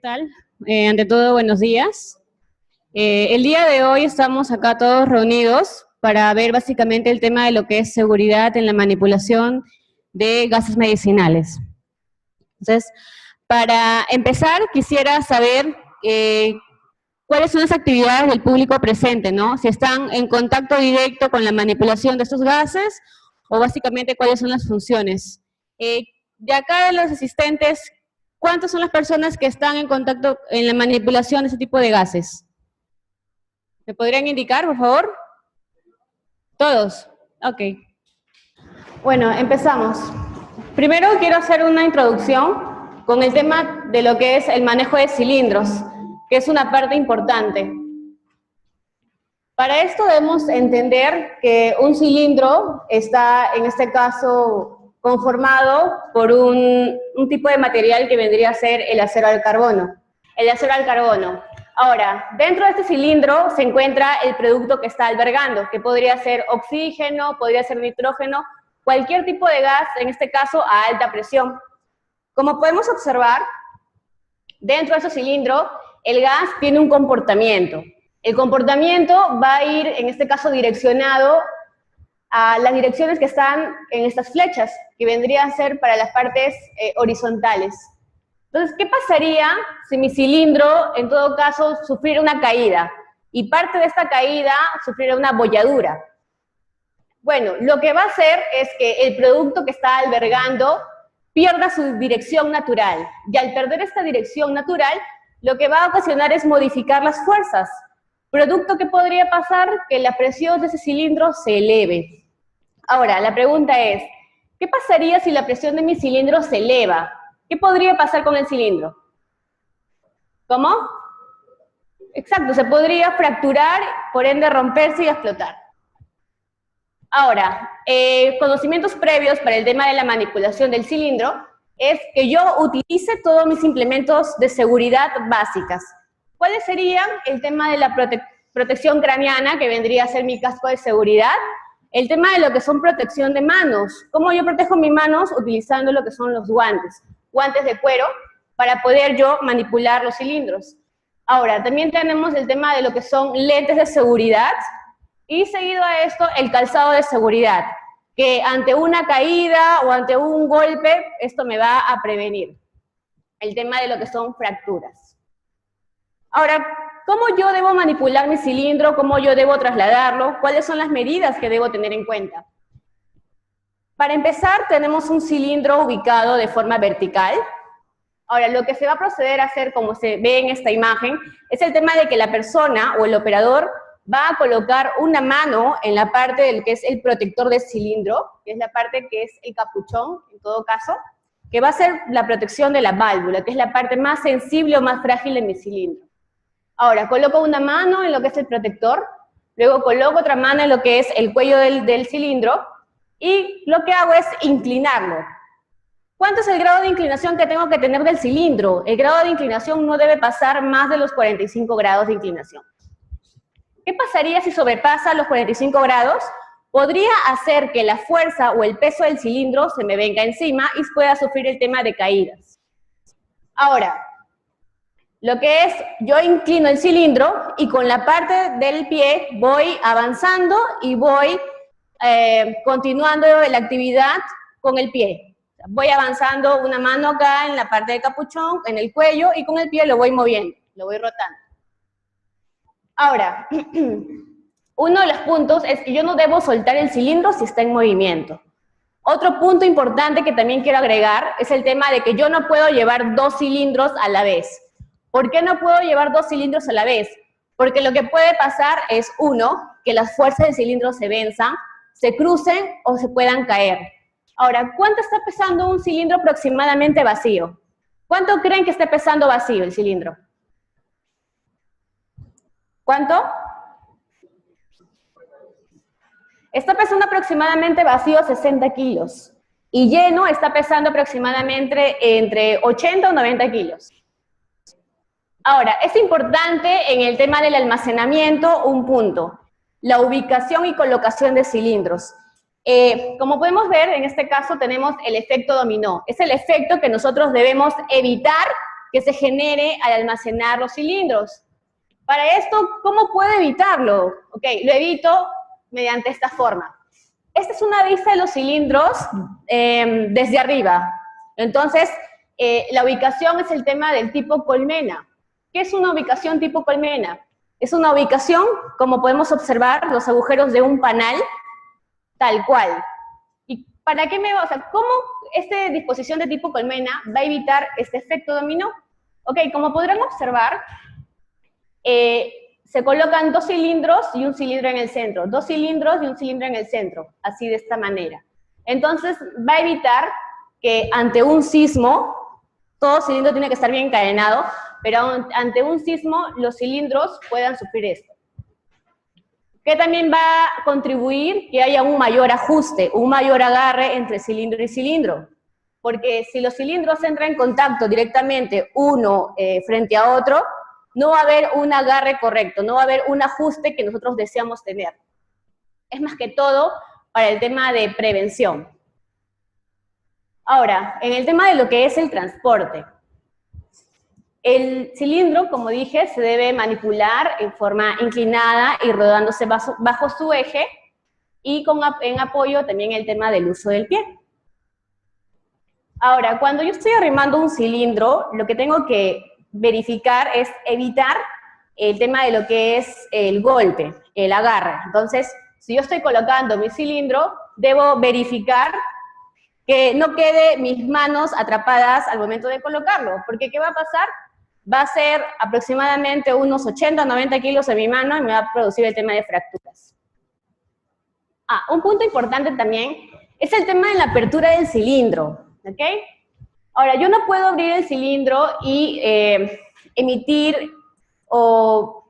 tal? Ante todo, buenos días. El día de hoy estamos acá todos reunidos para ver básicamente el tema de lo que es seguridad en la manipulación de gases medicinales. Entonces, para empezar, quisiera saber cuáles son las actividades del público presente, ¿no? Si están en contacto directo con la manipulación de estos gases o básicamente cuáles son las funciones. De acá de los asistentes, ¿cuántas son las personas que están en contacto en la manipulación de ese tipo de gases? ¿Me podrían indicar, por favor? ¿Todos? Ok. Bueno, empezamos. Primero quiero hacer una introducción con el tema de lo que es el manejo de cilindros, que es una parte importante. Para esto debemos entender que un cilindro está, en este caso, conformado por un tipo de material que vendría a ser el acero al carbono. El acero al carbono. Ahora, dentro de este cilindro se encuentra el producto que está albergando, que podría ser oxígeno, podría ser nitrógeno, cualquier tipo de gas, en este caso a alta presión. Como podemos observar, dentro de ese cilindro, el gas tiene un comportamiento. El comportamiento va a ir, en este caso, direccionado a las direcciones que están en estas flechas, que vendrían a ser para las partes horizontales. Entonces, ¿qué pasaría si mi cilindro, en todo caso, sufriera una caída? Y parte de esta caída sufriera una bolladura. Bueno, lo que va a hacer es que el producto que está albergando pierda su dirección natural. Y al perder esta dirección natural, lo que va a ocasionar es modificar las fuerzas. Producto que podría pasar, que la presión de ese cilindro se eleve. Ahora, la pregunta es, ¿qué pasaría si la presión de mi cilindro se eleva? ¿Qué podría pasar con el cilindro? ¿Cómo? Exacto, se podría fracturar, por ende romperse y explotar. Ahora, conocimientos previos para el tema de la manipulación del cilindro es que yo utilice todos mis implementos de seguridad básicas. ¿Cuáles serían? El tema de la protección craneana, que vendría a ser mi casco de seguridad. El tema de lo que son protección de manos. ¿Cómo yo protejo mis manos? Utilizando lo que son los guantes. Guantes de cuero, para poder yo manipular los cilindros. Ahora, también tenemos el tema de lo que son lentes de seguridad. Y seguido a esto, el calzado de seguridad, que ante una caída o ante un golpe, esto me va a prevenir. El tema de lo que son fracturas. Ahora, ¿cómo yo debo manipular mi cilindro? ¿Cómo yo debo trasladarlo? ¿Cuáles son las medidas que debo tener en cuenta? Para empezar, tenemos un cilindro ubicado de forma vertical. Ahora, lo que se va a proceder a hacer, como se ve en esta imagen, es el tema de que la persona o el operador va a colocar una mano en la parte del que es el protector del cilindro, que es la parte que es el capuchón, en todo caso, que va a ser la protección de la válvula, que es la parte más sensible o más frágil de mi cilindro. Ahora, coloco una mano en lo que es el protector, luego coloco otra mano en lo que es el cuello del cilindro, y lo que hago es inclinarlo. ¿Cuánto es el grado de inclinación que tengo que tener del cilindro? El grado de inclinación no debe pasar más de los 45 grados de inclinación. ¿Qué pasaría si sobrepasa los 45 grados? Podría hacer que la fuerza o el peso del cilindro se me venga encima y pueda sufrir el tema de caídas. Ahora, lo que es, yo inclino el cilindro y con la parte del pie voy avanzando y voy continuando la actividad con el pie. Voy avanzando una mano acá en la parte del capuchón, en el cuello, y con el pie lo voy moviendo, lo voy rotando. Ahora, uno de los puntos es que yo no debo soltar el cilindro si está en movimiento. Otro punto importante que también quiero agregar es el tema de que yo no puedo llevar dos cilindros a la vez. ¿Por qué no puedo llevar dos cilindros a la vez? Porque lo que puede pasar es, uno, que las fuerzas del cilindro se venzan, se crucen o se puedan caer. Ahora, ¿cuánto está pesando un cilindro aproximadamente vacío? ¿Cuánto creen que está pesando vacío el cilindro? ¿Cuánto? Está pesando aproximadamente vacío 60 kilos. Y lleno está pesando aproximadamente entre 80 o 90 kilos. Ahora, es importante en el tema del almacenamiento un punto. La ubicación y colocación de cilindros. Como podemos ver, en este caso tenemos el efecto dominó. Es el efecto que nosotros debemos evitar que se genere al almacenar los cilindros. Para esto, ¿cómo puedo evitarlo? Ok, lo evito mediante esta forma. Esta es una vista de los cilindros desde arriba. Entonces, la ubicación es el tema del tipo colmena. ¿Qué es una ubicación tipo colmena? Es una ubicación, como podemos observar, los agujeros de un panal, tal cual. ¿Y para qué me va? O sea, ¿cómo esta disposición de tipo colmena va a evitar este efecto dominó? Ok, como podrán observar, se colocan dos cilindros y un cilindro en el centro, dos cilindros y un cilindro en el centro, así de esta manera. Entonces, va a evitar que ante un sismo, todo cilindro tiene que estar bien encadenado, pero ante un sismo los cilindros puedan sufrir esto. Que también va a contribuir que haya un mayor ajuste, un mayor agarre entre cilindro y cilindro. Porque si los cilindros entran en contacto directamente uno frente a otro, no va a haber un agarre correcto, no va a haber un ajuste que nosotros deseamos tener. Es más que todo para el tema de prevención. Ahora, en el tema de lo que es el transporte. El cilindro, como dije, se debe manipular en forma inclinada y rodándose bajo su eje y en apoyo también el tema del uso del pie. Ahora, cuando yo estoy arrimando un cilindro, lo que tengo que verificar es evitar el tema de lo que es el golpe, el agarre. Entonces, si yo estoy colocando mi cilindro, debo verificar que no quede mis manos atrapadas al momento de colocarlo, porque ¿qué va a pasar? Va a ser aproximadamente unos 80 o 90 kilos en mi mano y me va a producir el tema de fracturas. Un punto importante también es el tema de la apertura del cilindro, ¿ok? Ahora, yo no puedo abrir el cilindro y emitir o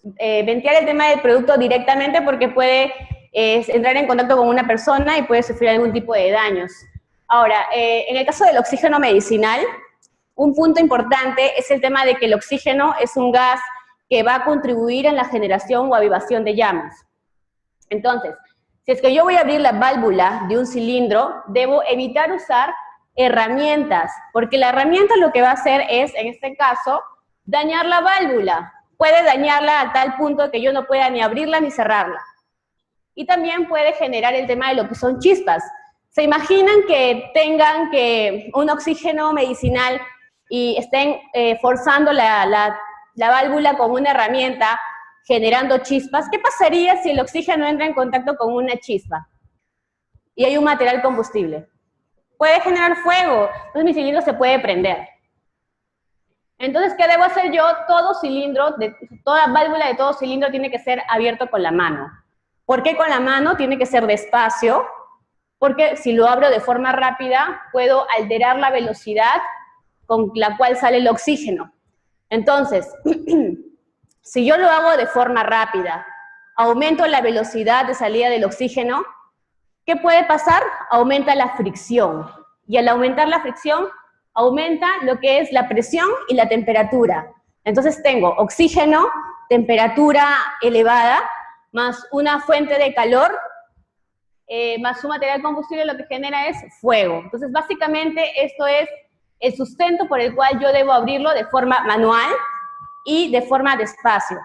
ventear el tema del producto directamente porque puede entrar en contacto con una persona y puede sufrir algún tipo de daños. Ahora, en el caso del oxígeno medicinal, un punto importante es el tema de que el oxígeno es un gas que va a contribuir en la generación o avivación de llamas. Entonces, si es que yo voy a abrir la válvula de un cilindro, debo evitar usar herramientas, porque la herramienta lo que va a hacer es, en este caso, dañar la válvula. Puede dañarla a tal punto que yo no pueda ni abrirla ni cerrarla. Y también puede generar el tema de lo que son chispas. ¿Se imaginan que tengan un oxígeno medicinal y estén forzando la válvula con una herramienta generando chispas? ¿Qué pasaría si el oxígeno entra en contacto con una chispa y hay un material combustible? Puede generar fuego, entonces mi cilindro se puede prender. Entonces, ¿qué debo hacer yo? Toda válvula de todo cilindro tiene que ser abierto con la mano. ¿Por qué con la mano? Tiene que ser despacio, porque si lo abro de forma rápida, puedo alterar la velocidad con la cual sale el oxígeno. Entonces, si yo lo hago de forma rápida, aumento la velocidad de salida del oxígeno, ¿qué puede pasar? Aumenta la fricción. Y al aumentar la fricción, aumenta lo que es la presión y la temperatura. Entonces tengo oxígeno, temperatura elevada, más una fuente de calor, más un material combustible, lo que genera es fuego. Entonces, básicamente, esto es el sustento por el cual yo debo abrirlo de forma manual y de forma despacio.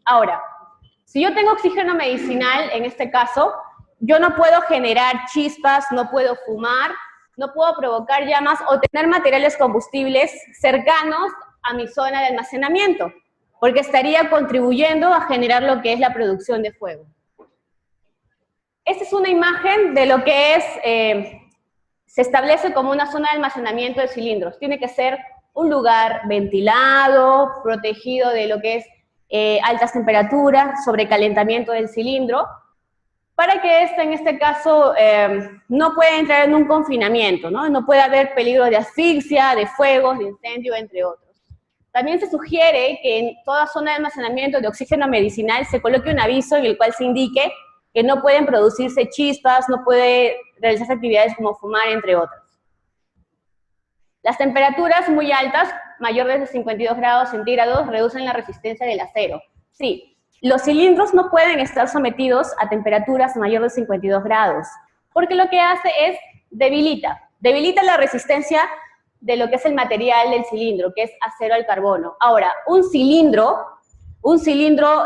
Ahora, si yo tengo oxígeno medicinal, en este caso, yo no puedo generar chispas, no puedo fumar, no puedo provocar llamas o tener materiales combustibles cercanos a mi zona de almacenamiento, porque estaría contribuyendo a generar lo que es la producción de fuego. Esta es una imagen de lo que es, se establece como una zona de almacenamiento de cilindros. Tiene que ser un lugar ventilado, protegido de lo que es altas temperaturas, sobrecalentamiento del cilindro, para que en este caso, no pueda entrar en un confinamiento, ¿no? No puede haber peligro de asfixia, de fuegos, de incendio, entre otros. También se sugiere que en toda zona de almacenamiento de oxígeno medicinal se coloque un aviso en el cual se indique que no pueden producirse chispas, no puede realizarse actividades como fumar, entre otras. Las temperaturas muy altas, mayor de 52 grados centígrados, reducen la resistencia del acero. Sí, los cilindros no pueden estar sometidos a temperaturas mayor de 52 grados, porque lo que hace es debilita la resistencia de lo que es el material del cilindro, que es acero al carbono. Ahora, un cilindro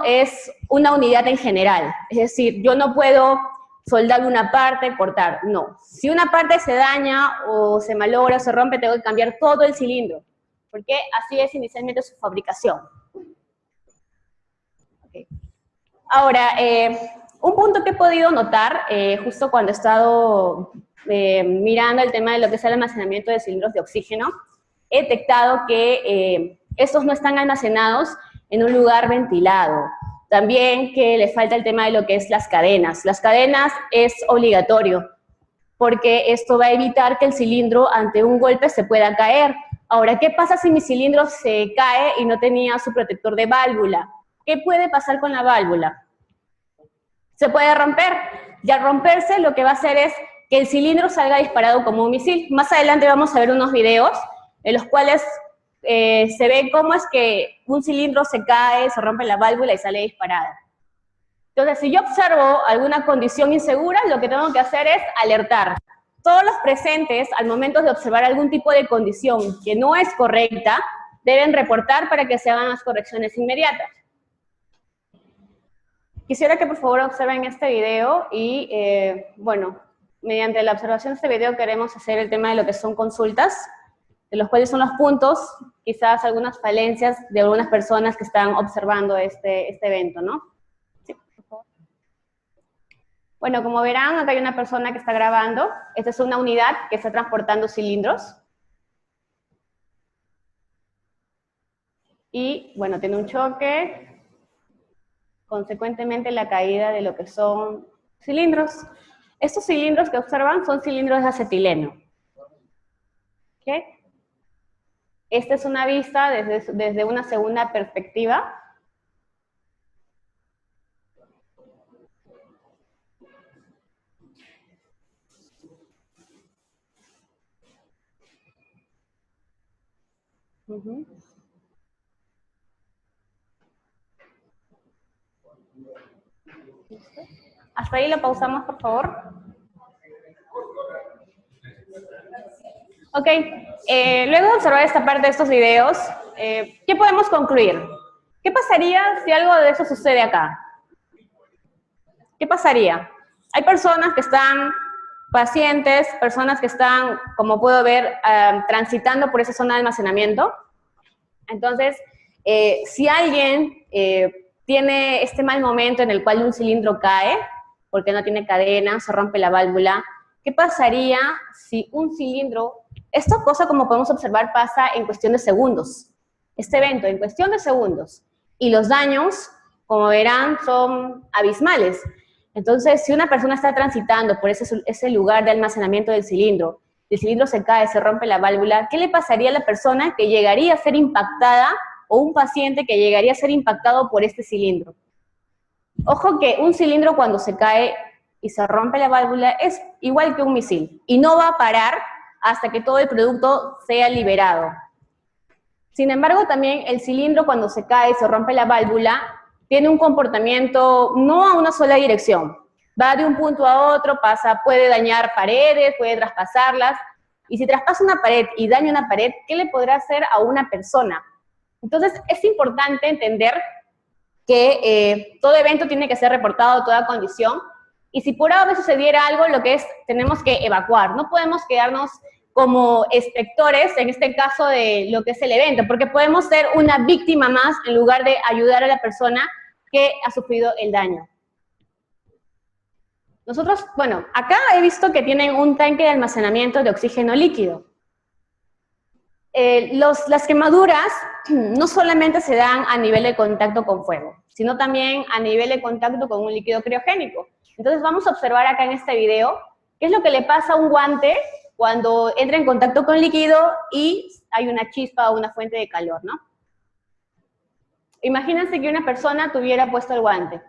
es una unidad en general, es decir, yo no puedo soldar una parte, cortar, no. Si una parte se daña o se malogra o se rompe, tengo que cambiar todo el cilindro, porque así es inicialmente su fabricación. Okay. Ahora, un punto que he podido notar, justo cuando he estado mirando el tema de lo que es el almacenamiento de cilindros de oxígeno, he detectado que estos no están almacenados en un lugar ventilado. También que le falta el tema de lo que es las cadenas. Las cadenas es obligatorio, porque esto va a evitar que el cilindro ante un golpe se pueda caer. Ahora, ¿qué pasa si mi cilindro se cae y no tenía su protector de válvula? ¿Qué puede pasar con la válvula? Se puede romper, y al romperse lo que va a hacer es que el cilindro salga disparado como un misil. Más adelante vamos a ver unos videos en los cuales se ve cómo es que un cilindro se cae, se rompe la válvula y sale disparada. Entonces, si yo observo alguna condición insegura, lo que tengo que hacer es alertar. Todos los presentes, al momento de observar algún tipo de condición que no es correcta, deben reportar para que se hagan las correcciones inmediatas. Quisiera que por favor observen este video y, bueno, mediante la observación de este video queremos hacer el tema de lo que son consultas, de los cuales son los puntos, quizás algunas falencias de algunas personas que están observando este evento, ¿no? Sí, por favor. Bueno, como verán, acá hay una persona que está grabando. Esta es una unidad que está transportando cilindros. Y, bueno, tiene un choque. Consecuentemente, la caída de lo que son cilindros. Estos cilindros que observan son cilindros de acetileno. ¿Okay? Esta es una vista desde una segunda perspectiva. Hasta ahí lo pausamos, por favor. Ok, luego de observar esta parte de estos videos, ¿qué podemos concluir? ¿Qué pasaría si algo de eso sucede acá? ¿Qué pasaría? Hay personas que están, pacientes, personas que están, como puedo ver, transitando por esa zona de almacenamiento. Entonces, si alguien tiene este mal momento en el cual un cilindro cae, porque no tiene cadena, se rompe la válvula, ¿qué pasaría si un cilindro... Esta cosa, como podemos observar, pasa en cuestión de segundos. Este evento, en cuestión de segundos. Y los daños, como verán, son abismales. Entonces, si una persona está transitando por ese lugar de almacenamiento del cilindro, el cilindro se cae, se rompe la válvula, ¿qué le pasaría a la persona que llegaría a ser impactada o un paciente que llegaría a ser impactado por este cilindro? Ojo que un cilindro cuando se cae y se rompe la válvula es igual que un misil y no va a parar hasta que todo el producto sea liberado. Sin embargo, también el cilindro cuando se cae y se rompe la válvula tiene un comportamiento no a una sola dirección. Va de un punto a otro, puede dañar paredes, puede traspasarlas. Y si traspasa una pared y daña una pared, ¿qué le podrá hacer a una persona? Entonces, es importante entender que todo evento tiene que ser reportado, toda condición. Y si por ahora sucediera algo, tenemos que evacuar. No podemos quedarnos como espectadores, en este caso de lo que es el evento, porque podemos ser una víctima más en lugar de ayudar a la persona que ha sufrido el daño. Nosotros, bueno, acá he visto que tienen un tanque de almacenamiento de oxígeno líquido. Las quemaduras no solamente se dan a nivel de contacto con fuego, sino también a nivel de contacto con un líquido criogénico. Entonces vamos a observar acá en este video qué es lo que le pasa a un guante cuando entra en contacto con líquido y hay una chispa o una fuente de calor, ¿no? Imagínense que una persona tuviera puesto el guante.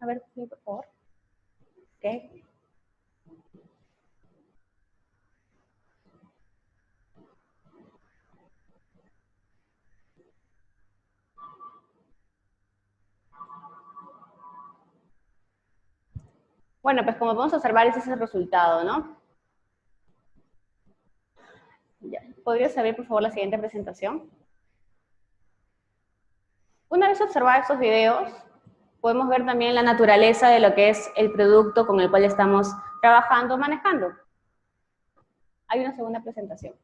A ver, por favor. Okay. Bueno, pues como podemos observar, ese es el resultado, ¿no? Ya. ¿Podrías abrir, por favor, la siguiente presentación? Una vez observados estos videos, podemos ver también la naturaleza de lo que es el producto con el cual estamos trabajando, manejando. Hay una segunda presentación.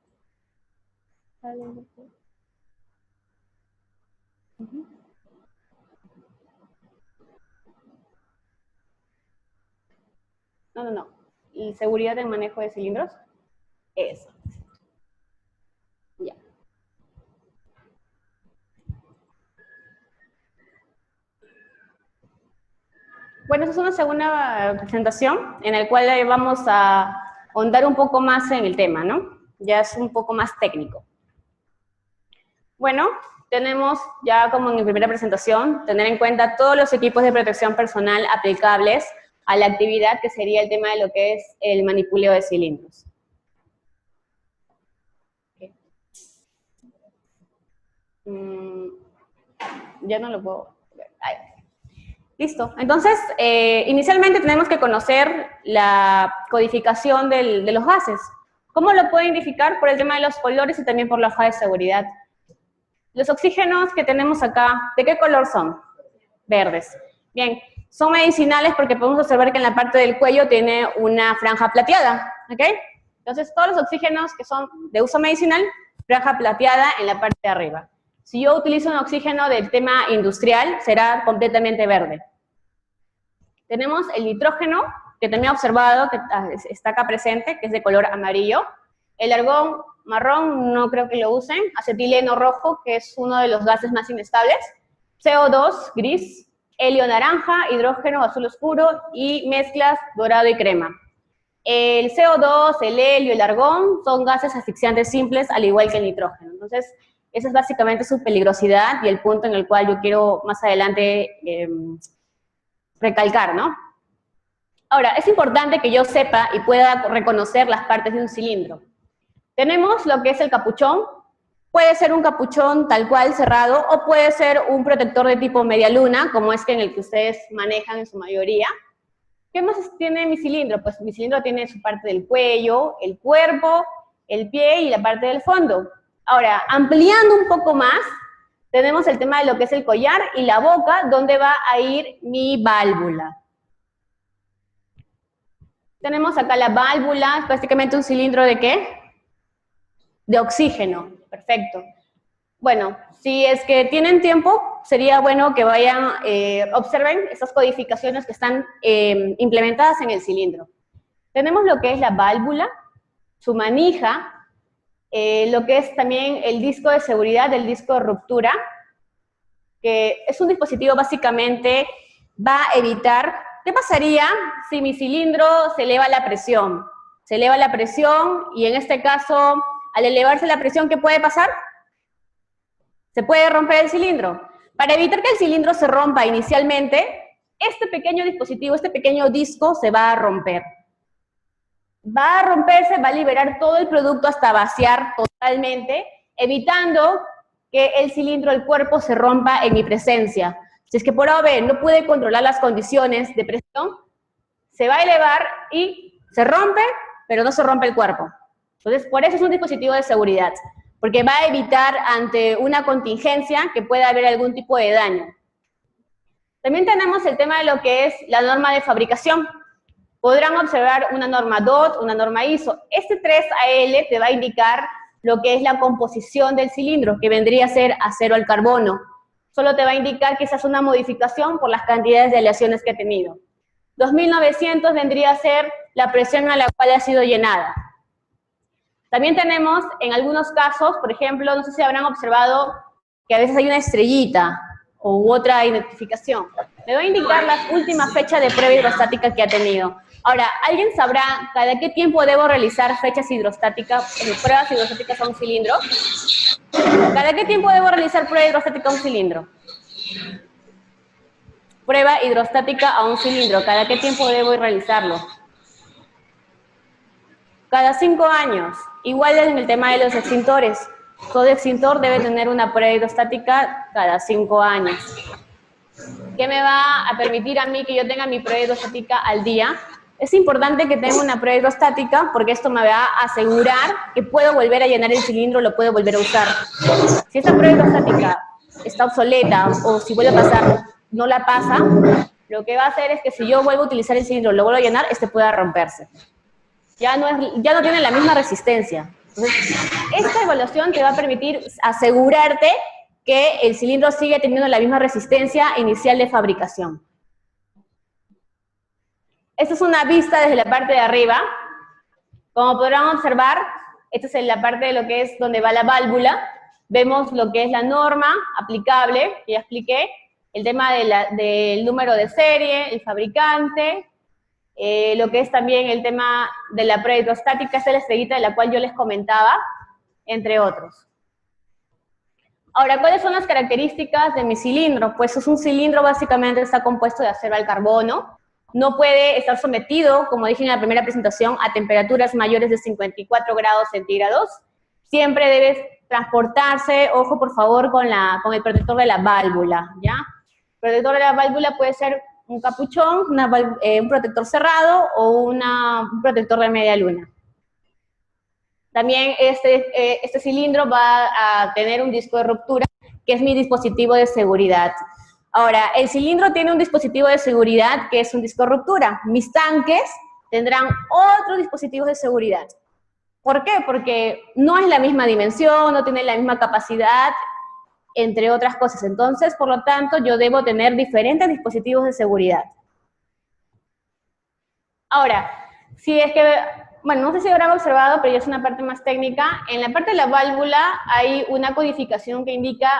No. ¿Y seguridad en manejo de cilindros? Eso. Ya. Bueno, esta es una segunda presentación en la cual vamos a ahondar un poco más en el tema, ¿no? Ya es un poco más técnico. Bueno, tenemos ya como en mi primera presentación, tener en cuenta todos los equipos de protección personal aplicables a la actividad que sería el tema de lo que es el manipuleo de cilindros. Okay. Ya no lo puedo ver. Ahí. Listo. Entonces, inicialmente tenemos que conocer la codificación de los gases. ¿Cómo lo puedo identificar? Por el tema de los colores y también por la hoja de seguridad. Los oxígenos que tenemos acá, ¿de qué color son? Verdes. Bien, son medicinales porque podemos observar que en la parte del cuello tiene una franja plateada, ¿ok? Entonces, todos los oxígenos que son de uso medicinal, franja plateada en la parte de arriba. Si yo utilizo un oxígeno del tema industrial, será completamente verde. Tenemos el nitrógeno, que también he observado que está acá presente, que es de color amarillo. El argón marrón, no creo que lo usen. Acetileno rojo, que es uno de los gases más inestables. CO2 gris, helio naranja, hidrógeno azul oscuro y mezclas dorado y crema. El CO2, el helio, el argón son gases asfixiantes simples, al igual que el nitrógeno. Entonces, esa es básicamente su peligrosidad y el punto en el cual yo quiero más adelante recalcar, ¿no? Ahora, es importante que yo sepa y pueda reconocer las partes de un cilindro. Tenemos lo que es el capuchón. Puede ser un capuchón tal cual cerrado o puede ser un protector de tipo media luna, como es que en el que ustedes manejan en su mayoría. ¿Qué más tiene mi cilindro? Pues mi cilindro tiene su parte del cuello, el cuerpo, el pie y la parte del fondo. Ahora, ampliando un poco más, tenemos el tema de lo que es el collar y la boca, donde va a ir mi válvula. Tenemos acá la válvula, es prácticamente un cilindro ¿de qué? De oxígeno, perfecto. Bueno, si es que tienen tiempo, sería bueno que vayan, observen esas codificaciones que están implementadas en el cilindro. Tenemos lo que es la válvula, su manija, lo que es también el disco de seguridad, el disco de ruptura, que es un dispositivo básicamente, va a evitar, ¿qué pasaría si mi cilindro se eleva la presión? Se eleva la presión y en este caso, al elevarse la presión, ¿qué puede pasar? Se puede romper el cilindro. Para evitar que el cilindro se rompa inicialmente, este pequeño dispositivo, este pequeño disco se va a romper. Va a romperse, va a liberar todo el producto hasta vaciar totalmente, evitando que el cilindro, el cuerpo, se rompa en mi presencia. Si es que por A o B no pude controlar las condiciones de presión, se va a elevar y se rompe, pero no se rompe el cuerpo. Entonces, por eso es un dispositivo de seguridad, porque va a evitar ante una contingencia que pueda haber algún tipo de daño. También tenemos el tema de lo que es la norma de fabricación. Podrán observar una norma DOT, una norma ISO. Este 3AL te va a indicar lo que es la composición del cilindro, que vendría a ser acero al carbono. Solo te va a indicar que esa es una modificación por las cantidades de aleaciones que ha tenido. 2900 vendría a ser la presión a la cual ha sido llenada. También tenemos, en algunos casos, por ejemplo, no sé si habrán observado que a veces hay una estrellita u otra identificación. Me va a indicar la última fecha de prueba hidrostática que ha tenido. Ahora, ¿alguien sabrá cada qué tiempo debo realizar fechas hidrostáticas, pruebas hidrostáticas a un cilindro? ¿Cada qué tiempo debo realizar prueba hidrostática a un cilindro? Prueba hidrostática a un cilindro, ¿cada qué tiempo debo realizarlo? Cada 5 años. Igual en el tema de los extintores. Todo extintor debe tener una prueba hidrostática cada 5 años. ¿Qué me va a permitir a mí que yo tenga mi prueba hidrostática al día? Es importante que tenga una prueba hidrostática porque esto me va a asegurar que puedo volver a llenar el cilindro, lo puedo volver a usar. Si esta prueba hidrostática está obsoleta o si vuelve a pasar, no la pasa, lo que va a hacer es que si yo vuelvo a utilizar el cilindro, lo vuelvo a llenar, este pueda romperse. Ya no tiene la misma resistencia. Entonces, esta evaluación te va a permitir asegurarte que el cilindro sigue teniendo la misma resistencia inicial de fabricación. Esta es una vista desde la parte de arriba. Como podrán observar, esta es la parte de lo que es donde va la válvula. Vemos lo que es la norma aplicable, que ya expliqué, el tema del número de serie, el fabricante, lo que es también el tema de la prueba hidrostática, esta es la estrellita de la cual yo les comentaba, entre otros. Ahora, ¿cuáles son las características de mi cilindro? Pues es un cilindro básicamente está compuesto de acero al carbono, no puede estar sometido, como dije en la primera presentación, a temperaturas mayores de 54 grados centígrados, siempre debe transportarse, ojo por favor, con el protector de la válvula, ¿ya? El protector de la válvula puede ser un capuchón, un protector cerrado o un protector de media luna. También este cilindro va a tener un disco de ruptura, que es mi dispositivo de seguridad. Ahora, el cilindro tiene un dispositivo de seguridad que es un disco de ruptura. Mis tanques tendrán otros dispositivos de seguridad. ¿Por qué? Porque no es la misma dimensión, no tiene la misma capacidad, entre otras cosas. Entonces, por lo tanto, yo debo tener diferentes dispositivos de seguridad. Ahora, si es que, bueno, no sé si habrán observado, pero ya es una parte más técnica, en la parte de la válvula hay una codificación que indica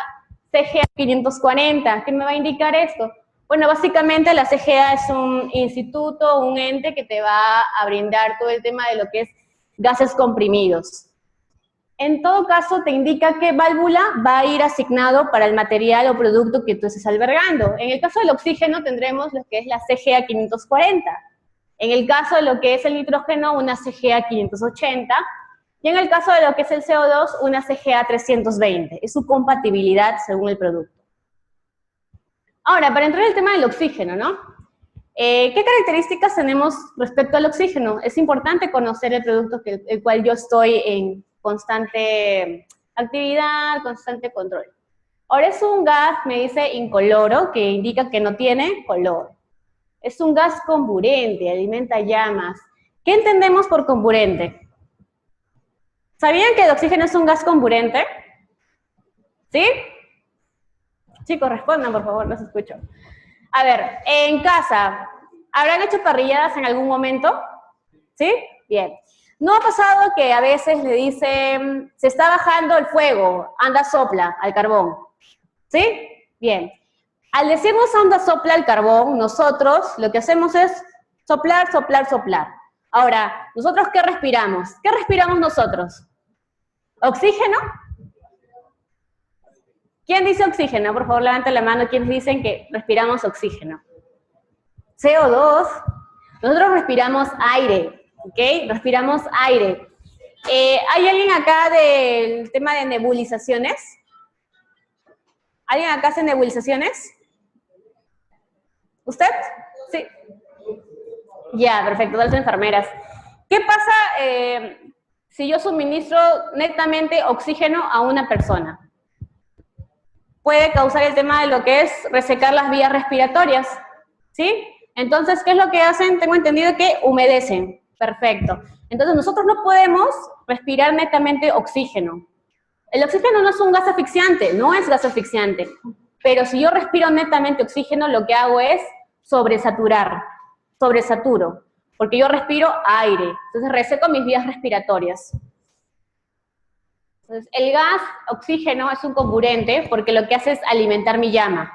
CGA 540. ¿Qué me va a indicar esto? Bueno, básicamente la CGA es un instituto, un ente que te va a brindar todo el tema de lo que es gases comprimidos. En todo caso, te indica qué válvula va a ir asignado para el material o producto que tú estés albergando. En el caso del oxígeno tendremos lo que es la CGA 540. En el caso de lo que es el nitrógeno, una CGA 580. Y en el caso de lo que es el CO2, una CGA 320. Es su compatibilidad según el producto. Ahora, para entrar en el tema del oxígeno, ¿no? ¿Qué características tenemos respecto al oxígeno? Es importante conocer el producto el cual yo estoy en constante actividad, constante control. Ahora es un gas, me dice incoloro, que indica que no tiene color. Es un gas comburente, alimenta llamas. ¿Qué entendemos por comburente? ¿Sabían que el oxígeno es un gas comburente? ¿Sí? Chicos, respondan, por favor, los escucho. A ver, en casa, ¿habrán hecho parrilladas en algún momento? ¿Sí? Bien. ¿No ha pasado que a veces le dicen, se está bajando el fuego, anda sopla al carbón? ¿Sí? Bien. Al decirnos anda sopla al carbón, nosotros lo que hacemos es soplar, soplar, soplar. Ahora, ¿nosotros qué respiramos? ¿Qué respiramos nosotros? ¿Oxígeno? ¿Quién dice oxígeno? Por favor, levanten la mano. ¿Quiénes dicen que respiramos oxígeno? CO2. Nosotros respiramos aire, ¿ok? Respiramos aire. ¿Hay alguien acá del tema de nebulizaciones? ¿Alguien acá hace nebulizaciones? ¿Usted? Sí. Ya, perfecto, todas las enfermeras. ¿Qué pasa si yo suministro netamente oxígeno a una persona? Puede causar el tema de lo que es resecar las vías respiratorias, ¿sí? Entonces, ¿qué es lo que hacen? Tengo entendido que humedecen. Perfecto. Entonces, nosotros no podemos respirar netamente oxígeno. El oxígeno no es un gas asfixiante, no es gas asfixiante. Pero si yo respiro netamente oxígeno, lo que hago es sobresaturar, sobresaturo, porque yo respiro aire. Entonces, reseco mis vías respiratorias. Entonces, el gas oxígeno es un comburente porque lo que hace es alimentar mi llama.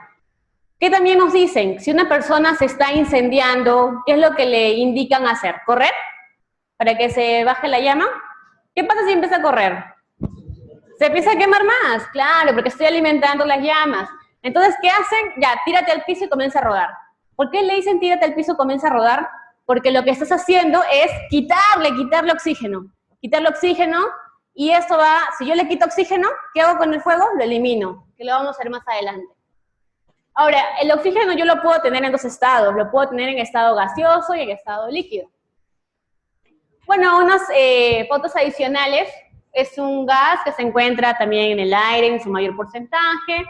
¿Qué también nos dicen? Si una persona se está incendiando, ¿qué es lo que le indican hacer? ¿Correr? ¿Para que se baje la llama? ¿Qué pasa si empieza a correr? Se empieza a quemar más, claro, porque estoy alimentando las llamas. Entonces, ¿qué hacen? Ya, tírate al piso y comienza a rodar. ¿Por qué le dicen tírate al piso y comienza a rodar? Porque lo que estás haciendo es quitarle oxígeno. Quitarle oxígeno. Y esto va, si yo le quito oxígeno, ¿qué hago con el fuego? Lo elimino, que lo vamos a hacer más adelante. Ahora, el oxígeno yo lo puedo tener en dos estados, lo puedo tener en estado gaseoso y en estado líquido. Bueno, unas fotos adicionales. Es un gas que se encuentra también en el aire en su mayor porcentaje.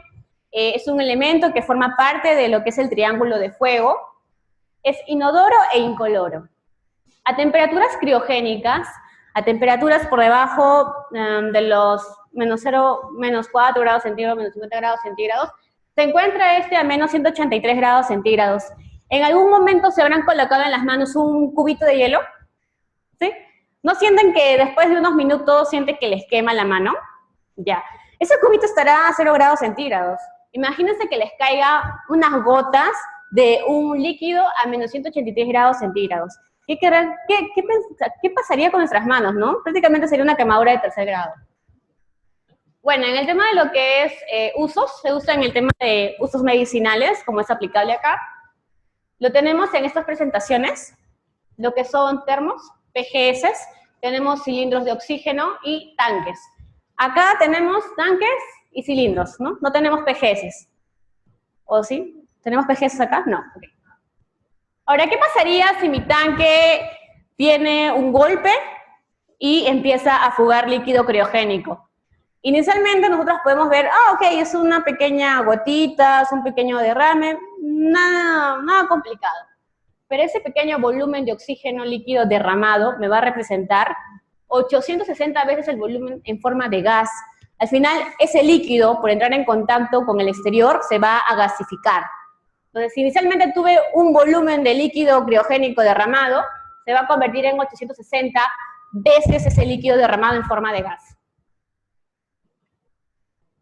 Es un elemento que forma parte de lo que es el triángulo de fuego. Es inodoro e incoloro. A temperaturas criogénicas, a temperaturas por debajo de los menos 0, menos 4 grados centígrados, menos 50 grados centígrados, se encuentra a menos 183 grados centígrados. ¿En algún momento se habrán colocado en las manos un cubito de hielo? ¿Sí? ¿No sienten que después de unos minutos sienten que les quema la mano? Ya. Ese cubito estará a 0 grados centígrados. Imagínense que les caiga unas gotas de un líquido a menos 183 grados centígrados. ¿Qué pasaría con nuestras manos, no? Prácticamente sería una quemadura de 3er grado. Bueno, en el tema de lo que es usos, se usa en el tema de usos medicinales, como es aplicable acá. Lo tenemos en estas presentaciones, lo que son termos, PGS, tenemos cilindros de oxígeno y tanques. Acá tenemos tanques y cilindros, ¿no? No tenemos PGS. ¿O sí? ¿Tenemos PGS acá? No. Okay. Ahora, ¿qué pasaría si mi tanque tiene un golpe y empieza a fugar líquido criogénico? Inicialmente nosotros podemos ver, ok, es una pequeña gotita, es un pequeño derrame, nada complicado. Pero ese pequeño volumen de oxígeno líquido derramado me va a representar 860 veces el volumen en forma de gas. Al final, ese líquido, por entrar en contacto con el exterior, se va a gasificar. Entonces, si inicialmente tuve un volumen de líquido criogénico derramado, se va a convertir en 860 veces ese líquido derramado en forma de gas.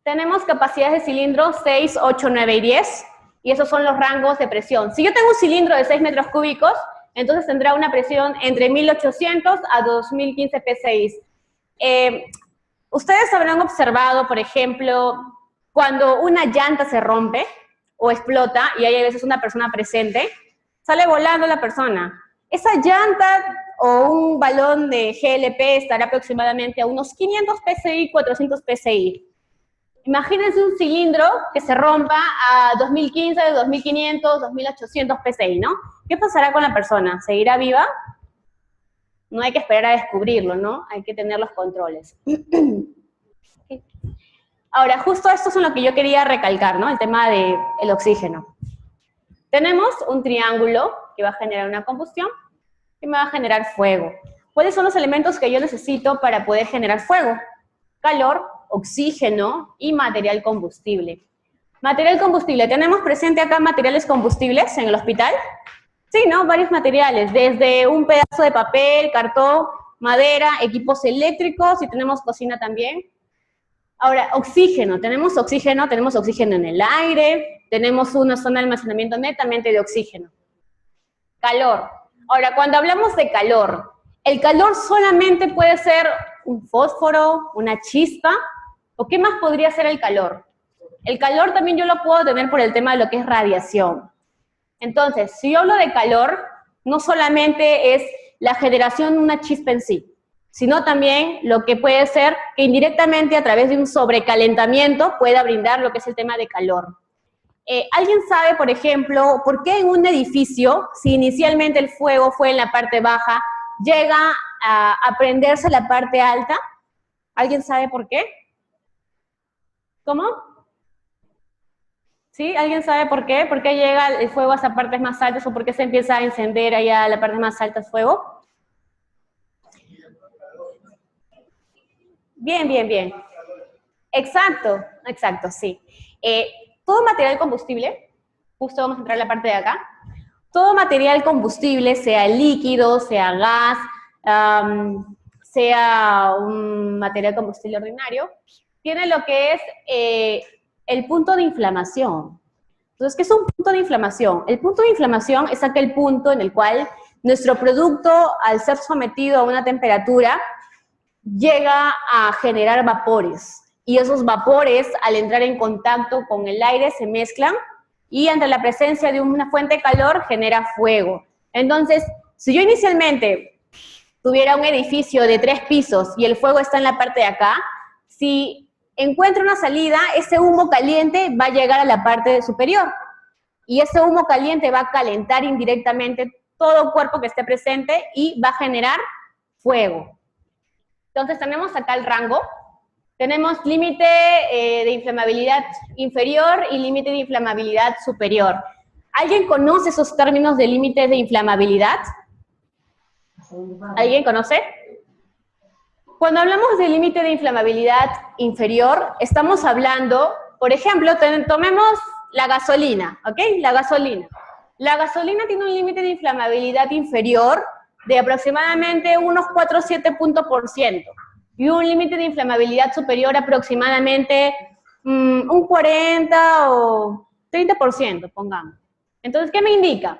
Tenemos capacidades de cilindro 6, 8, 9 y 10, y esos son los rangos de presión. Si yo tengo un cilindro de 6 metros cúbicos, entonces tendrá una presión entre 1800 a 2015 psi. Ustedes habrán observado, por ejemplo, cuando una llanta se rompe o explota, y hay a veces una persona presente, sale volando la persona. Esa llanta o un balón de GLP estará aproximadamente a unos 500 psi, 400 psi. Imagínense un cilindro que se rompa a 2015, 2500, 2800 psi, ¿no? ¿Qué pasará con la persona? ¿Seguirá viva? No hay que esperar a descubrirlo, ¿no? Hay que tener los controles. Okay. Ahora, justo esto es lo que yo quería recalcar, ¿no? El tema del oxígeno. Tenemos un triángulo que va a generar una combustión y me va a generar fuego. ¿Cuáles son los elementos que yo necesito para poder generar fuego? Calor, oxígeno y material combustible. Material combustible, ¿tenemos presente acá materiales combustibles en el hospital? Sí, ¿no? Varios materiales, desde un pedazo de papel, cartón, madera, equipos eléctricos y tenemos cocina también. Ahora, oxígeno, tenemos oxígeno en el aire, tenemos una zona de almacenamiento netamente de oxígeno. Calor. Ahora, cuando hablamos de calor, el calor solamente puede ser un fósforo, una chispa, ¿o qué más podría ser el calor? El calor también yo lo puedo tener por el tema de lo que es radiación. Entonces, si yo hablo de calor, no solamente es la generación de una chispa en sí, sino también lo que puede ser que indirectamente a través de un sobrecalentamiento pueda brindar lo que es el tema de calor. ¿Alguien sabe, por ejemplo, por qué en un edificio, si inicialmente el fuego fue en la parte baja, llega a prenderse la parte alta? ¿Alguien sabe por qué? ¿Cómo? ¿Sí? ¿Alguien sabe por qué? ¿Por qué llega el fuego a esas partes más altas o por qué se empieza a encender allá a la parte más alta el fuego? Bien, bien, bien. Exacto, exacto, sí. Todo material combustible, justo vamos a entrar a la parte de acá, todo material combustible, sea líquido, sea gas, sea un material combustible ordinario, tiene lo que es el punto de inflamación. Entonces, ¿qué es un punto de inflamación? El punto de inflamación es aquel punto en el cual nuestro producto, al ser sometido a una temperatura, llega a generar vapores. Y esos vapores, al entrar en contacto con el aire, se mezclan y ante la presencia de una fuente de calor, genera fuego. Entonces, si yo inicialmente tuviera un edificio de 3 pisos y el fuego está en la parte de acá, si encuentro una salida, ese humo caliente va a llegar a la parte superior. Y ese humo caliente va a calentar indirectamente todo cuerpo que esté presente y va a generar fuego. Entonces tenemos acá el rango. Tenemos límite de inflamabilidad inferior y límite de inflamabilidad superior. ¿Alguien conoce esos términos de límites de inflamabilidad? ¿Alguien conoce? Cuando hablamos de límite de inflamabilidad inferior, estamos hablando, por ejemplo, tomemos la gasolina, ¿ok? La gasolina. La gasolina tiene un límite de inflamabilidad inferior de aproximadamente unos 4,7 % y un límite de inflamabilidad superior aproximadamente un 40 o 30%, pongamos. Entonces, ¿qué me indica?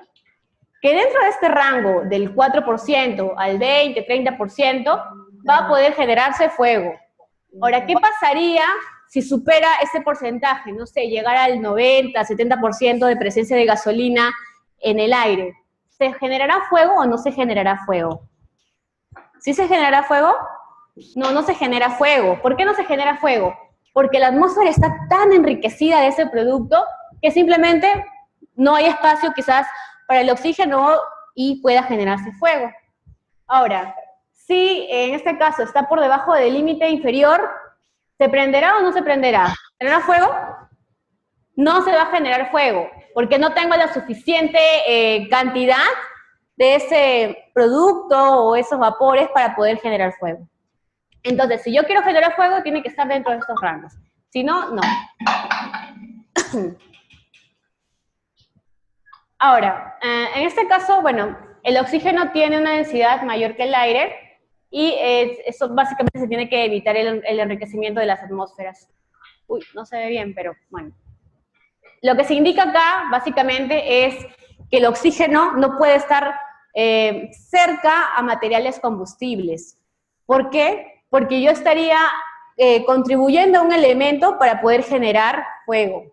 Que dentro de este rango del 4% al 20, 30%, va a poder generarse fuego. Ahora, ¿qué pasaría si supera ese porcentaje? No sé, llegar al 90, 70% de presencia de gasolina en el aire. ¿Se generará fuego o no se generará fuego? ¿Sí se generará fuego? No, no se genera fuego. ¿Por qué no se genera fuego? Porque la atmósfera está tan enriquecida de ese producto que simplemente no hay espacio quizás para el oxígeno y pueda generarse fuego. Ahora, si en este caso está por debajo del límite inferior, ¿se prenderá o no se prenderá? ¿Generará fuego? No se va a generar fuego, porque no tengo la suficiente cantidad de ese producto o esos vapores para poder generar fuego. Entonces, si yo quiero generar fuego, tiene que estar dentro de estos rangos. Si no, no. Ahora, en este caso, bueno, el oxígeno tiene una densidad mayor que el aire y eso básicamente se tiene que evitar el enriquecimiento de las atmósferas. Uy, no se ve bien, pero bueno. Lo que se indica acá, básicamente, es que el oxígeno no puede estar cerca a materiales combustibles. ¿Por qué? Porque yo estaría contribuyendo a un elemento para poder generar fuego.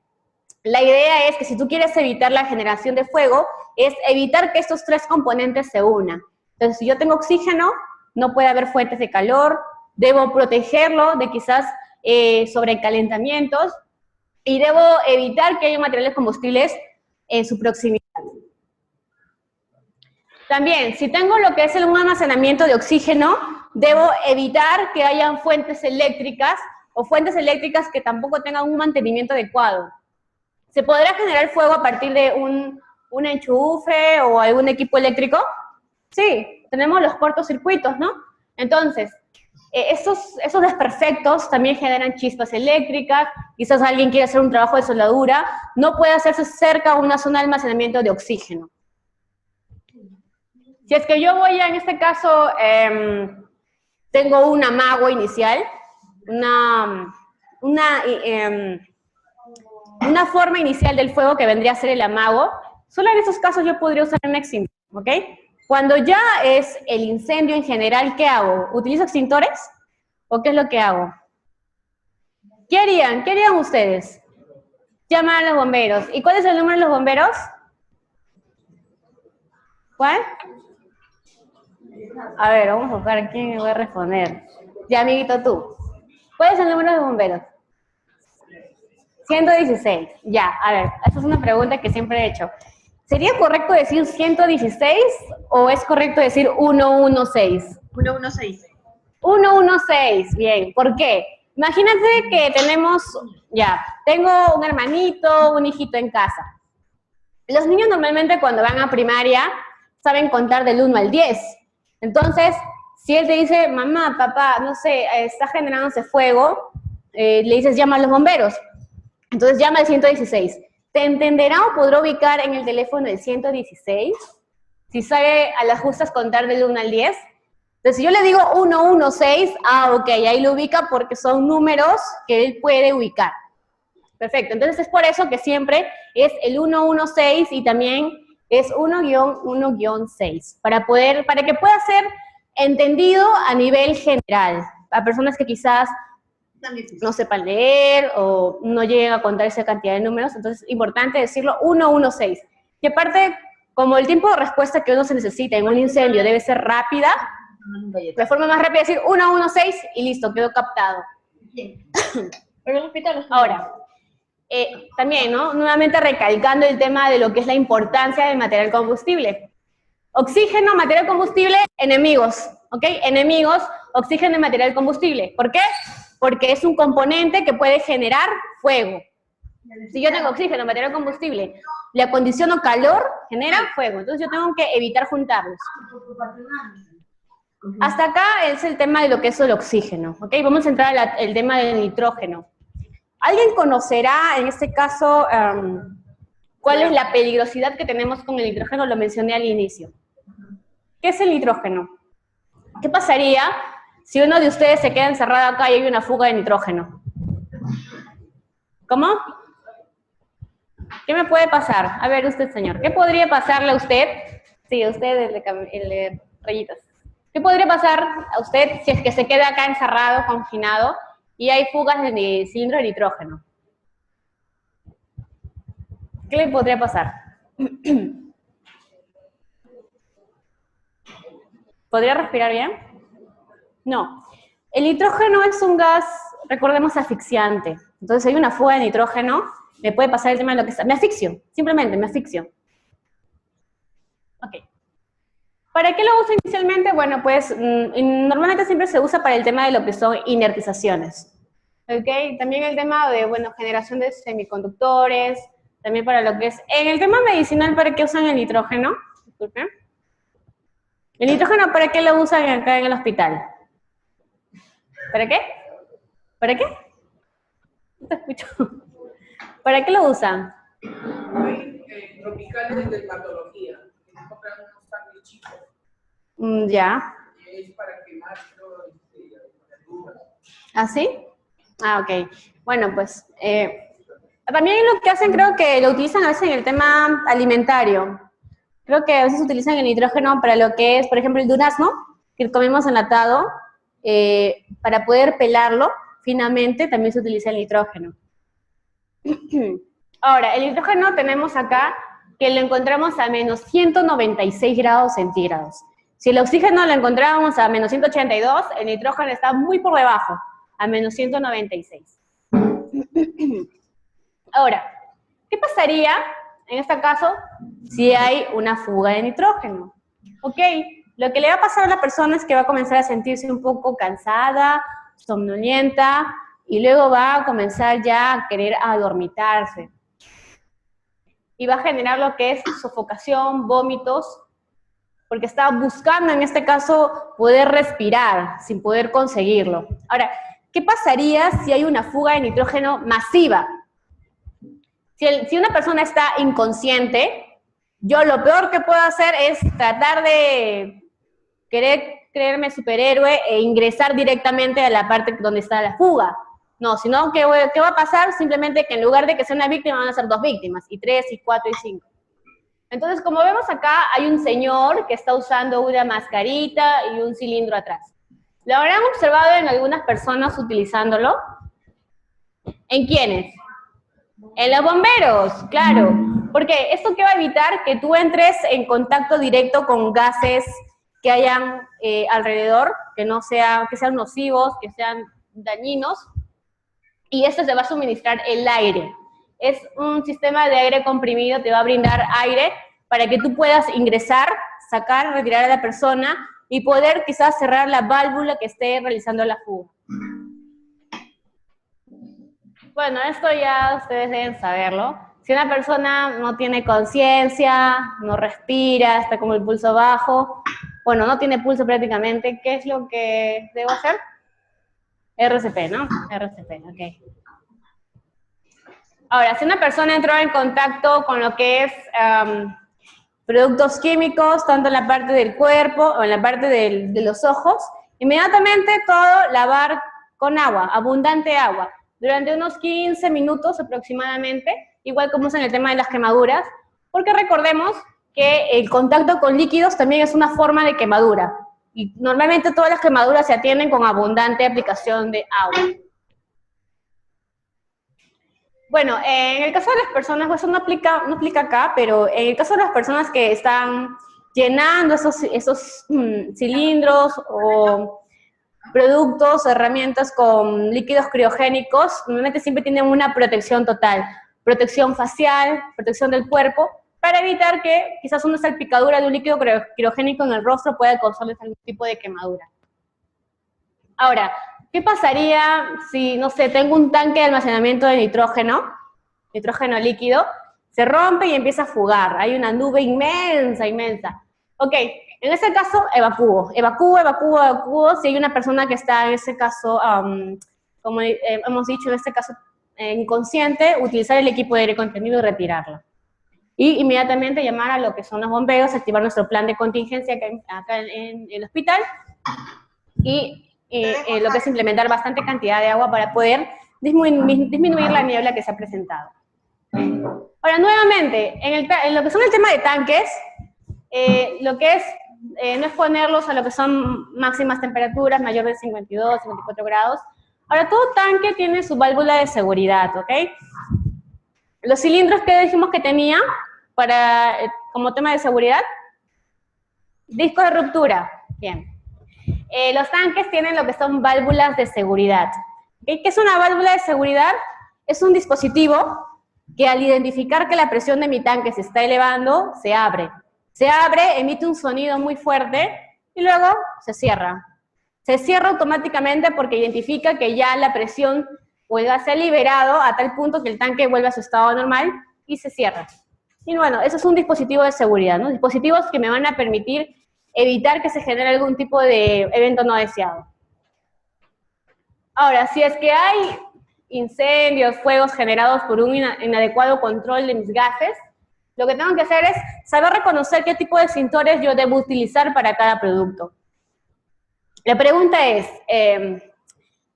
La idea es que si tú quieres evitar la generación de fuego, es evitar que estos tres componentes se unan. Entonces, si yo tengo oxígeno, no puede haber fuentes de calor, debo protegerlo de quizás sobrecalentamientos y debo evitar que haya materiales combustibles en su proximidad. También, si tengo lo que es un almacenamiento de oxígeno, debo evitar que hayan fuentes eléctricas o fuentes eléctricas que tampoco tengan un mantenimiento adecuado. ¿Se podrá generar fuego a partir de un enchufe o algún equipo eléctrico? Sí, tenemos los cortocircuitos, ¿no? Entonces, esos desperfectos también generan chispas eléctricas, quizás alguien quiere hacer un trabajo de soldadura, no puede hacerse cerca a una zona de almacenamiento de oxígeno. Si es que yo voy a, en este caso, tengo un amago inicial, una forma inicial del fuego que vendría a ser el amago, solo en esos casos yo podría usar un extintor, ¿ok? Cuando ya es el incendio en general, ¿qué hago? ¿Utilizo extintores? ¿O qué es lo que hago? ¿Qué harían? ¿Qué harían ustedes? Llamar a los bomberos. ¿Y cuál es el número de los bomberos? ¿Cuál? A ver, vamos a buscar quién me va a responder. Ya, amiguito, tú. ¿Cuál es el número de bomberos? 116. Ya, a ver, esa es una pregunta que siempre he hecho. ¿Sería correcto decir 116 o es correcto decir 116? 116. 116, bien. ¿Por qué? Imagínate que tengo un hermanito, un hijito en casa. Los niños normalmente cuando van a primaria saben contar del 1 al 10. Entonces, si él te dice, mamá, papá, no sé, está generándose fuego, le dices, llama a los bomberos. Entonces llama al 116. ¿Te entenderá o podrá ubicar en el teléfono el 116? Si sabe a las justas contar del 1 al 10. Entonces, si yo le digo 116, ok, ahí lo ubica porque son números que él puede ubicar. Perfecto, entonces es por eso que siempre es el 116 y también es 1-1-6, para que pueda ser entendido a nivel general, a personas que quizás no sepan leer o no lleguen a contar esa cantidad de números, entonces es importante decirlo 116. Y aparte, como el tiempo de respuesta que uno se necesita en un incendio debe ser rápida, la forma más rápida es decir 116 y listo, quedó captado. Ahora, también, ¿no? Nuevamente recalcando el tema de lo que es la importancia del material combustible. Oxígeno, material combustible, enemigos, ¿ok? Enemigos, oxígeno y material combustible. ¿Por qué? Porque es un componente que puede generar fuego. Si yo tengo oxígeno, material combustible, le acondiciono calor, genera fuego. Entonces yo tengo que evitar juntarlos. Hasta acá es el tema de lo que es el oxígeno, ¿ok? Vamos a entrar al tema del nitrógeno. ¿Alguien conocerá, en este caso, cuál es la peligrosidad que tenemos con el nitrógeno? Lo mencioné al inicio. ¿Qué es el nitrógeno? ¿Qué pasaría si uno de ustedes se queda encerrado acá y hay una fuga de nitrógeno? ¿Cómo? ¿Qué me puede pasar? A ver, usted, señor. ¿Qué podría pasarle a usted? Sí, a usted, el de rayitas. ¿Qué podría pasar a usted si es que se queda acá encerrado, confinado, y hay fugas de cilindro de nitrógeno? ¿Qué le podría pasar? ¿Podría respirar bien? No. El nitrógeno es un gas, recordemos, asfixiante. Entonces, si hay una fuga de nitrógeno, me puede pasar el tema de lo que está. Me asfixio, simplemente me asfixio. Ok. ¿Para qué lo uso inicialmente? Bueno, pues normalmente siempre se usa para el tema de lo que son inertizaciones. ¿Ok? También el tema de, bueno, generación de semiconductores, también para lo que es... En el tema medicinal, ¿para qué usan el nitrógeno? Disculpen. ¿El nitrógeno para qué lo usan acá en el hospital? ¿Para qué? ¿Para qué? No te escucho. ¿Para qué lo usan? Hay tropicales de dermatología. Compran unos sándwichitos. Ya. Es para quemar verduras. ¿Ah, sí? Ah, ok. Bueno, pues también lo que hacen, creo que lo utilizan a veces en el tema alimentario. Creo que a veces utilizan el nitrógeno para lo que es, por ejemplo, el durazno, que comemos enlatado, para poder pelarlo finamente también se utiliza el nitrógeno. Ahora, el nitrógeno tenemos acá que lo encontramos a menos 196 grados centígrados. Si el oxígeno lo encontrábamos a menos 182, el nitrógeno está muy por debajo, a menos 196. Ahora, ¿qué pasaría en este caso si hay una fuga de nitrógeno? Ok, lo que le va a pasar a la persona es que va a comenzar a sentirse un poco cansada, somnolienta, y luego va a comenzar ya a querer adormitarse. Y va a generar lo que es sofocación, vómitos, porque está buscando en este caso poder respirar sin poder conseguirlo. Ahora, ¿qué pasaría si hay una fuga de nitrógeno masiva? Si una persona está inconsciente, yo lo peor que puedo hacer es tratar de querer creerme superhéroe e ingresar directamente a la parte donde está la fuga. No, sino ¿qué va a pasar? Simplemente que en lugar de que sea una víctima van a ser dos víctimas, y 3, y 4, y 5. Entonces, como vemos acá, hay un señor que está usando una mascarita y un cilindro atrás. ¿Lo habrán observado en algunas personas utilizándolo? ¿En quiénes? En los bomberos, claro. Porque esto que va a evitar que tú entres en contacto directo con gases que hayan alrededor, que sean nocivos, que sean dañinos, y esto te va a suministrar el aire. Es un sistema de aire comprimido, te va a brindar aire para que tú puedas ingresar, sacar, retirar a la persona y poder quizás cerrar la válvula que esté realizando la fuga. Bueno, esto ya ustedes deben saberlo. Si una persona no tiene conciencia, no respira, está con el pulso bajo, bueno, no tiene pulso prácticamente, ¿qué es lo que debo hacer? RCP, ¿no? RCP, ok. Ahora, si una persona entró en contacto con lo que es productos químicos, tanto en la parte del cuerpo o en la parte de los ojos, inmediatamente todo lavar con agua, abundante agua, durante unos 15 minutos aproximadamente, igual como es en el tema de las quemaduras, porque recordemos que el contacto con líquidos también es una forma de quemadura, y normalmente todas las quemaduras se atienden con abundante aplicación de agua. Bueno, en el caso de las personas, pues eso no aplica acá, pero en el caso de las personas que están llenando esos cilindros o productos o herramientas con líquidos criogénicos, normalmente siempre tienen una protección total, protección facial, protección del cuerpo, para evitar que quizás una salpicadura de un líquido quirogénico en el rostro pueda causarles algún tipo de quemadura. Ahora, ¿qué pasaría si, no sé, tengo un tanque de almacenamiento de nitrógeno líquido, se rompe y empieza a fugar, hay una nube inmensa, inmensa? Ok, en ese caso evacúo, si hay una persona que está en ese caso, como hemos dicho, en este caso inconsciente, utilizar el equipo de aire contenido y retirarla. Y inmediatamente llamar a lo que son los bomberos, activar nuestro plan de contingencia acá en el hospital, y lo que es implementar bastante cantidad de agua para poder disminuir la niebla que se ha presentado. Ahora, nuevamente, en lo que son el tema de tanques, lo que es no exponerlos a lo que son máximas temperaturas, mayor de 52, 54 grados. Ahora, todo tanque tiene su válvula de seguridad, ¿ok? Los cilindros que dijimos que tenía para, como tema de seguridad, discos de ruptura, bien. Los tanques tienen lo que son válvulas de seguridad. ¿Okay? ¿Qué es una válvula de seguridad? Es un dispositivo que al identificar que la presión de mi tanque se está elevando, se abre. Se abre, emite un sonido muy fuerte y luego se cierra. Se cierra automáticamente porque identifica que ya la presión o el gas se ha liberado a tal punto que el tanque vuelve a su estado normal y se cierra. Y bueno, eso es un dispositivo de seguridad, ¿no? Dispositivos que me van a permitir evitar que se genere algún tipo de evento no deseado. Ahora, si es que hay incendios, fuegos generados por un inadecuado control de mis gases, lo que tengo que hacer es saber reconocer qué tipo de extintores yo debo utilizar para cada producto. La pregunta es,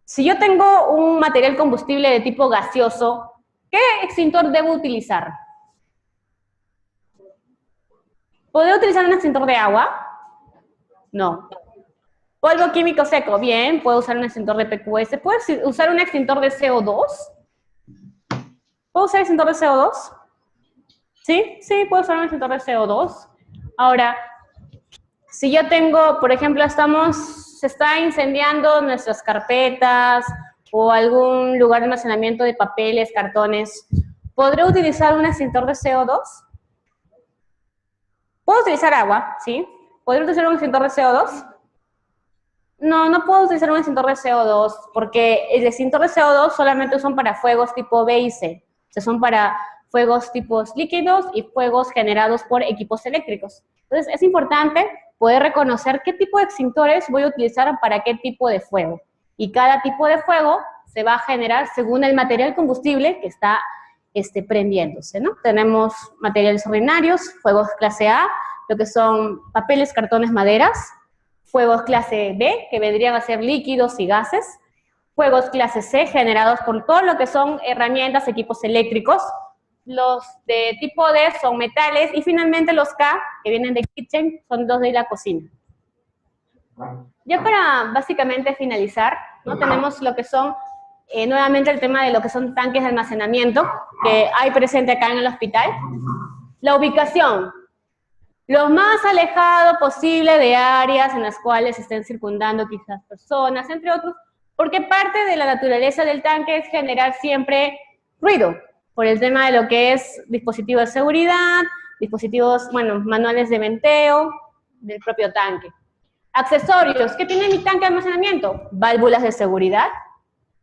si yo tengo un material combustible de tipo gaseoso, ¿qué extintor debo utilizar? ¿Podría utilizar un extintor de agua? No. Polvo químico seco, bien, puedo usar un extintor de PQS. ¿Puedo usar un extintor de CO2? ¿Puedo usar extintor de CO2? ¿Sí? Sí, puedo usar un extintor de CO2. Ahora, si yo tengo, por ejemplo, se está incendiando nuestras carpetas o algún lugar de almacenamiento de papeles, cartones, ¿podré utilizar un extintor de CO2? ¿Puedo utilizar agua? ¿Sí? ¿Podría utilizar un extintor de CO2? No, no puedo utilizar un extintor de CO2 porque el extintor de CO2 solamente son para fuegos tipo B y C. O sea, son para fuegos tipos líquidos y fuegos generados por equipos eléctricos. Entonces, es importante poder reconocer qué tipo de extintores voy a utilizar para qué tipo de fuego. Y cada tipo de fuego se va a generar según el material combustible que está prendiéndose, ¿no? Tenemos materiales ordinarios, fuegos clase A, lo que son papeles, cartones, maderas, fuegos clase B, que vendrían a ser líquidos y gases, fuegos clase C, generados por todo lo que son herramientas, equipos eléctricos, los de tipo D son metales, y finalmente los K, que vienen de kitchen, son los de la cocina. Ya para básicamente finalizar, ¿no? Tenemos lo que son, nuevamente el tema de lo que son tanques de almacenamiento, que hay presente acá en el hospital. La ubicación. Lo más alejado posible de áreas en las cuales estén circundando quizás personas, entre otros, porque parte de la naturaleza del tanque es generar siempre ruido, por el tema de lo que es dispositivos de seguridad, dispositivos, bueno, manuales de venteo del propio tanque. Accesorios. ¿Qué tiene mi tanque de almacenamiento? Válvulas de seguridad,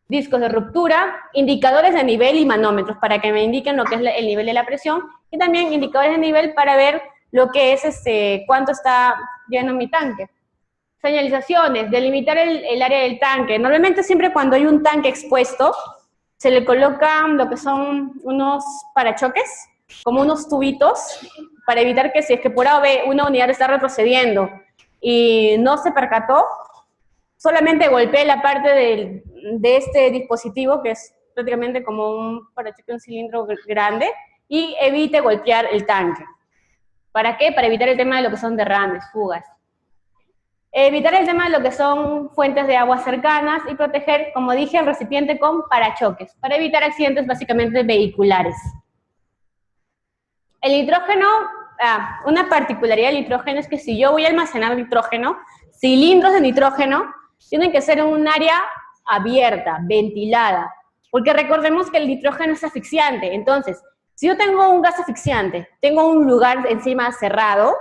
discos de ruptura, indicadores de nivel y manómetros para que me indiquen lo que es el nivel de la presión, y también indicadores de nivel para ver lo que es cuánto está lleno mi tanque. Señalizaciones, delimitar el área del tanque. Normalmente siempre cuando hay un tanque expuesto, se le colocan lo que son unos parachoques, como unos tubitos, para evitar que si es que por A o B una unidad está retrocediendo y no se percató, solamente golpee la parte de este dispositivo, que es prácticamente como un parachoque, un cilindro grande, y evite golpear el tanque. ¿Para qué? Para evitar el tema de lo que son derrames, fugas. Evitar el tema de lo que son fuentes de agua cercanas y proteger, como dije, el recipiente con parachoques, para evitar accidentes básicamente vehiculares. El nitrógeno, una particularidad del nitrógeno es que si yo voy a almacenar nitrógeno, cilindros de nitrógeno tienen que ser en un área abierta, ventilada, porque recordemos que el nitrógeno es asfixiante. Entonces, Si yo tengo un gas asfixiante, tengo un lugar encima cerrado,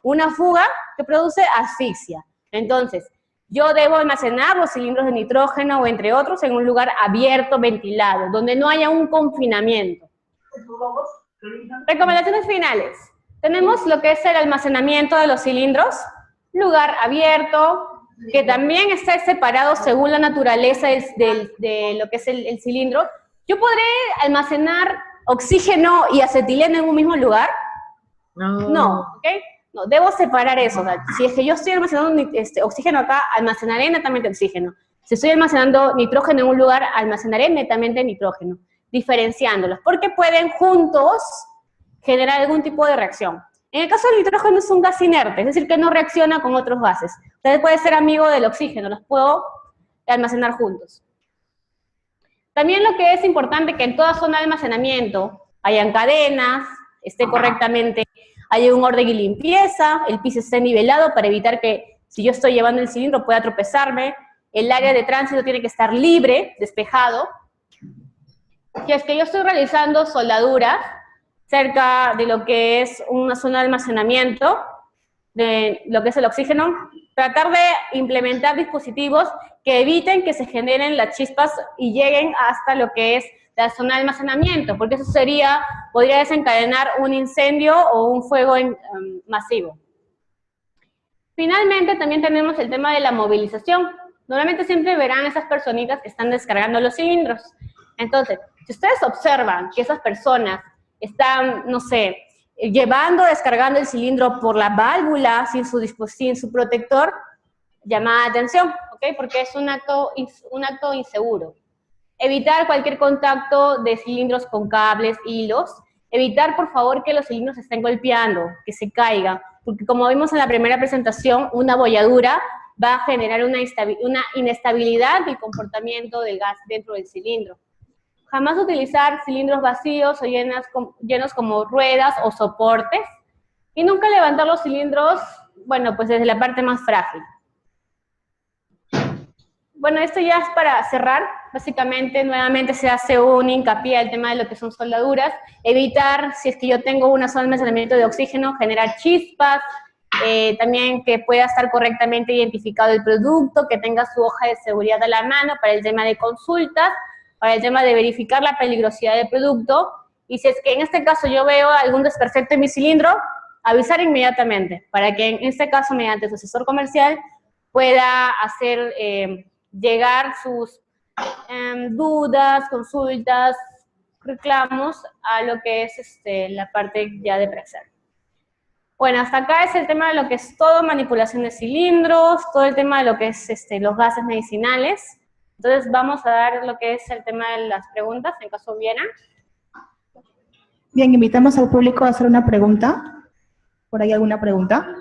una fuga que produce asfixia. Entonces, yo debo almacenar los cilindros de nitrógeno o entre otros en un lugar abierto, ventilado, donde no haya un confinamiento. Recomendaciones finales. Tenemos lo que es el almacenamiento de los cilindros, lugar abierto, que también está separado según la naturaleza de lo que es el cilindro. ¿Yo podré almacenar oxígeno y acetileno en un mismo lugar? No, ¿ok? No, debo separar eso. O sea, si es que yo estoy almacenando oxígeno acá, almacenaré netamente oxígeno. Si estoy almacenando nitrógeno en un lugar, almacenaré netamente nitrógeno, diferenciándolos, porque pueden juntos generar algún tipo de reacción. En el caso del nitrógeno es un gas inerte, es decir, que no reacciona con otros gases. Entonces puede ser amigo del oxígeno, los puedo almacenar juntos. También lo que es importante que en toda zona de almacenamiento hayan cadenas, esté correctamente, haya un orden y limpieza, el piso esté nivelado para evitar que si yo estoy llevando el cilindro pueda tropezarme, el área de tránsito tiene que estar libre, despejado. Si es que yo estoy realizando soldaduras cerca de lo que es una zona de almacenamiento, de lo que es el oxígeno, tratar de implementar dispositivos que eviten que se generen las chispas y lleguen hasta lo que es la zona de almacenamiento, porque eso podría desencadenar un incendio o un fuego masivo. Finalmente, también tenemos el tema de la movilización. Normalmente siempre verán esas personitas que están descargando los cilindros. Entonces, si ustedes observan que esas personas están, no sé, descargando el cilindro por la válvula, sin su protector, llama atención, ¿ok? Porque es un acto inseguro. Evitar cualquier contacto de cilindros con cables, hilos. Evitar, por favor, que los cilindros se estén golpeando, que se caigan, porque como vimos en la primera presentación, una bolladura va a generar una inestabilidad del comportamiento del gas dentro del cilindro. Jamás utilizar cilindros vacíos o llenos como ruedas o soportes. Y nunca levantar los cilindros, bueno, pues desde la parte más frágil. Bueno, esto ya es para cerrar. Básicamente, nuevamente se hace un hincapié al tema de lo que son soldaduras. Evitar, si es que yo tengo una zona de almacenamiento de oxígeno, generar chispas. También que pueda estar correctamente identificado el producto, que tenga su hoja de seguridad a la mano para el tema de consultas, para el tema de verificar la peligrosidad del producto. Y si es que en este caso yo veo algún desperfecto en mi cilindro, avisar inmediatamente, para que en este caso, mediante su asesor comercial, pueda hacer llegar sus dudas, consultas, reclamos a lo que es la parte ya de Praxair. Bueno, hasta acá es el tema de lo que es todo manipulación de cilindros, todo el tema de lo que es los gases medicinales. Entonces vamos a dar lo que es el tema de las preguntas, en caso hubiera. Bien, invitamos al público a hacer una pregunta. ¿Por ahí alguna pregunta?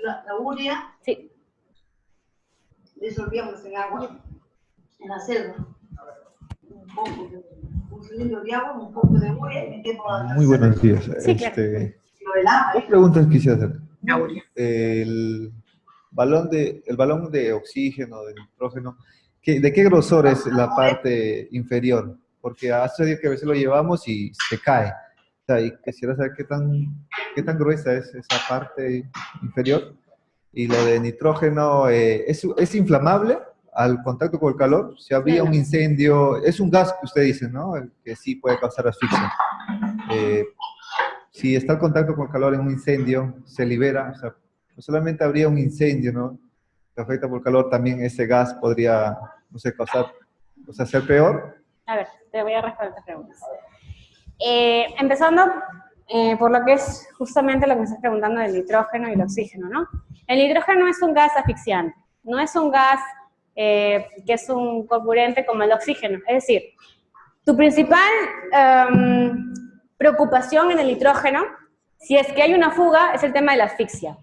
La urea, sí, disolvíamos en agua, en la selva. Un cilindro de agua, un poco de urea y metemos a la Muy buenos días. Sí, claro. Dos preguntas quisiera hacer. El balón de oxígeno, de nitrógeno, ¿de qué grosor es la parte inferior? Porque hace que a veces lo llevamos y se cae. O sea, y quisiera saber qué tan gruesa es esa parte inferior. Y lo de nitrógeno, ¿es inflamable al contacto con el calor? Si habría un incendio, es un gas que usted dice, ¿no? El que sí puede causar asfixia. Si está el contacto con el calor en un incendio, se libera, o sea, no solamente habría un incendio, ¿no? Que afecta por el calor, también ese gas podría, no sé, causar, o sea, ser peor. A ver, te voy a responder estas preguntas. Empezando por lo que es justamente lo que me estás preguntando del nitrógeno y el oxígeno, ¿no? El nitrógeno es un gas asfixiante, no es un gas que es un comburente como el oxígeno. Es decir, tu principal preocupación en el nitrógeno, si es que hay una fuga, es el tema de la asfixia.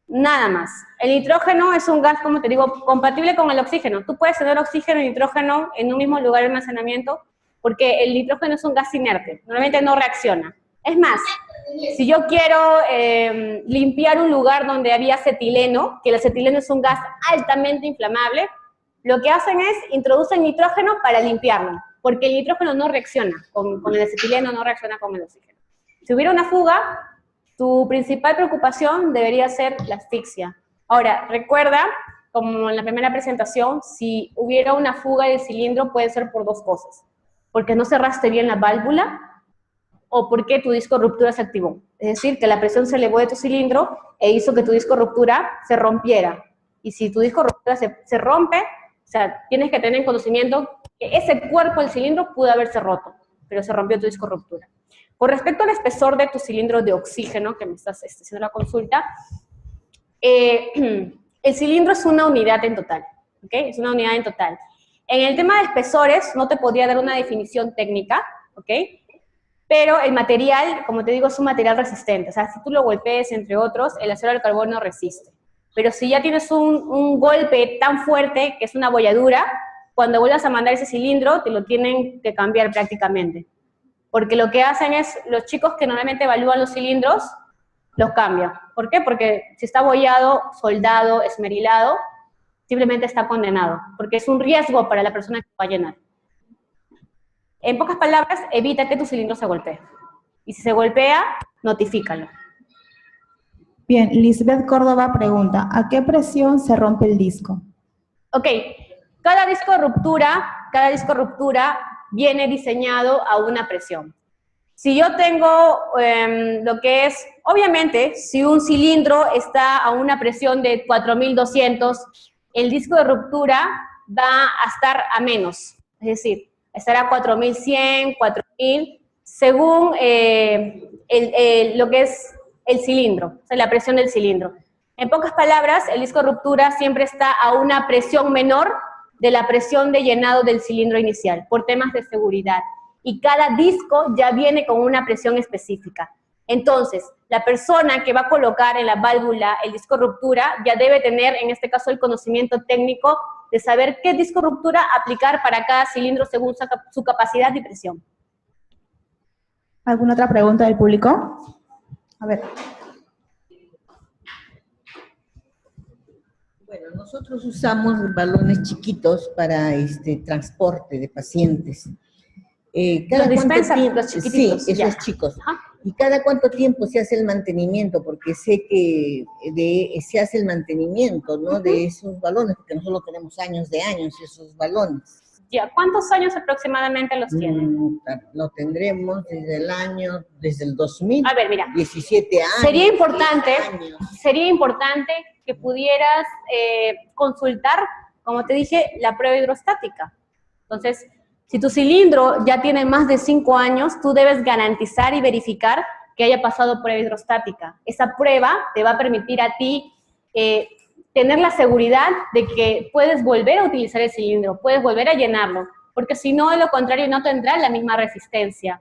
Nada más. El nitrógeno es un gas, como te digo, compatible con el oxígeno. Tú puedes tener oxígeno y nitrógeno en un mismo lugar de almacenamiento porque el nitrógeno es un gas inerte. Normalmente no reacciona. Es más, si yo quiero limpiar un lugar donde había acetileno, que el acetileno es un gas altamente inflamable, lo que hacen es introducen nitrógeno para limpiarlo. porque el nitrógeno no reacciona con el acetileno, no reacciona con el oxígeno. Si hubiera una fuga, tu principal preocupación debería ser la asfixia. Ahora, recuerda, como en la primera presentación, si hubiera una fuga del cilindro puede ser por dos cosas. Porque no cerraste bien la válvula o porque tu disco de ruptura se activó. Es decir, que la presión se elevó de tu cilindro e hizo que tu disco de ruptura se rompiera. Y si tu disco de ruptura se rompe, o sea, tienes que tener en conocimiento que ese cuerpo del cilindro pudo haberse roto, pero se rompió tu disco de ruptura. Con respecto al espesor de tu cilindro de oxígeno, que me estás haciendo la consulta, el cilindro es una unidad en total, ¿ok? Es una unidad en total. En el tema de espesores, no te podría dar una definición técnica, ¿ok? Pero el material, como te digo, es un material resistente. O sea, si tú lo golpees, entre otros, el acero al carbono resiste. Pero si ya tienes un golpe tan fuerte, que es una bolladura, cuando vuelvas a mandar ese cilindro, te lo tienen que cambiar prácticamente. Porque lo que hacen es, los chicos que normalmente evalúan los cilindros, los cambian. ¿Por qué? Porque si está abollado, soldado, esmerilado, simplemente está condenado. Porque es un riesgo para la persona que va a llenar. En pocas palabras, evita que tu cilindro se golpee. Y si se golpea, notifícalo. Bien, Lisbeth Córdoba pregunta, ¿a qué presión se rompe el disco? Ok, cada disco de ruptura viene diseñado a una presión. Si yo tengo lo que es, obviamente, si un cilindro está a una presión de 4200, el disco de ruptura va a estar a menos, es decir, estará a 4100, 4000, según lo que es el cilindro, o sea, la presión del cilindro. En pocas palabras, el disco de ruptura siempre está a una presión menor de la presión de llenado del cilindro inicial, por temas de seguridad. Y cada disco ya viene con una presión específica. Entonces, la persona que va a colocar en la válvula el disco de ruptura ya debe tener, en este caso, el conocimiento técnico de saber qué disco de ruptura aplicar para cada cilindro según su capacidad y presión. ¿Alguna otra pregunta del público? A ver. Bueno, nosotros usamos balones chiquitos para transporte de pacientes. Los dispensers, los chiquititos. Sí, esos chicos. Ajá. ¿Y cada cuánto tiempo se hace el mantenimiento? Porque sé que se hace el mantenimiento, ¿no? De esos balones, porque nosotros tenemos años esos balones. Ya, ¿cuántos años aproximadamente los tienen? Lo tendremos desde el 2000. A ver, mira. 17 años. Sería importante que pudieras consultar, como te dije, la prueba hidrostática. Entonces, si tu cilindro ya tiene más de 5 años, tú debes garantizar y verificar que haya pasado prueba hidrostática. Esa prueba te va a permitir a ti tener la seguridad de que puedes volver a utilizar el cilindro, puedes volver a llenarlo, porque si no, de lo contrario, no tendrá la misma resistencia.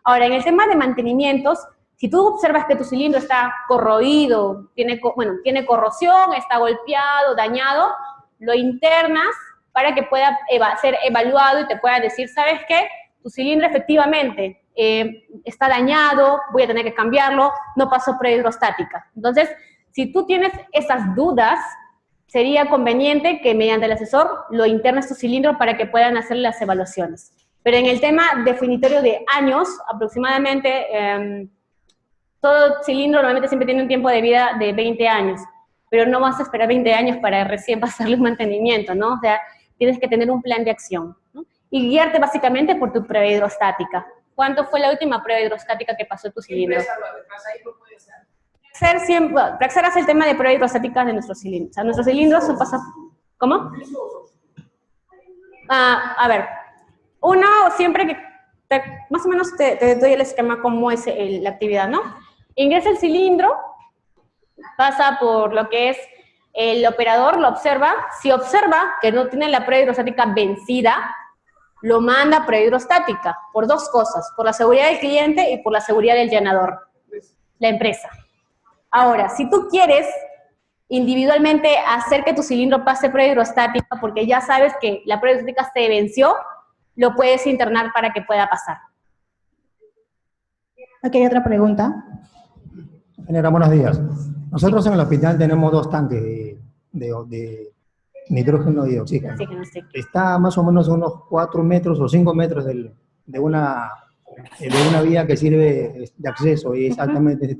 Ahora, en el tema de mantenimientos, si tú observas que tu cilindro está corroído, tiene corrosión, está golpeado, dañado, lo internas para que pueda ser evaluado y te pueda decir, ¿sabes qué? Tu cilindro efectivamente está dañado, voy a tener que cambiarlo, no pasó prueba hidrostática. Entonces, si tú tienes esas dudas, sería conveniente que mediante el asesor lo internes tu cilindro para que puedan hacer las evaluaciones. Pero en el tema definitorio de años, aproximadamente, todo cilindro normalmente siempre tiene un tiempo de vida de 20 años, pero no vas a esperar 20 años para recién pasarle un mantenimiento, ¿no? O sea, tienes que tener un plan de acción, ¿no? Y guiarte básicamente por tu prueba hidrostática. ¿Cuánto fue la última prueba hidrostática que pasó tu cilindro? Praxair hace el tema de prueba hidrostática de nuestros cilindros. O sea, nuestros cilindros son pasados... ¿Cómo? A ver, uno siempre que... más o menos te doy el esquema cómo es la actividad, ¿no? Ingresa el cilindro, pasa por lo que es el operador, lo observa. Si observa que no tiene la prueba hidrostática vencida, lo manda a prueba hidrostática por dos cosas, por la seguridad del cliente y por la seguridad del llenador, la empresa. Ahora, si tú quieres individualmente hacer que tu cilindro pase prueba hidrostática porque ya sabes que la prueba hidrostática se venció, lo puedes internar para que pueda pasar. Aquí hay otra pregunta. Señora, buenos días. Nosotros en el hospital tenemos 2 tanques de nitrógeno y oxígeno. Oxígeno, sí. Está más o menos a unos 4 metros o 5 metros de una vía que sirve de acceso y es altamente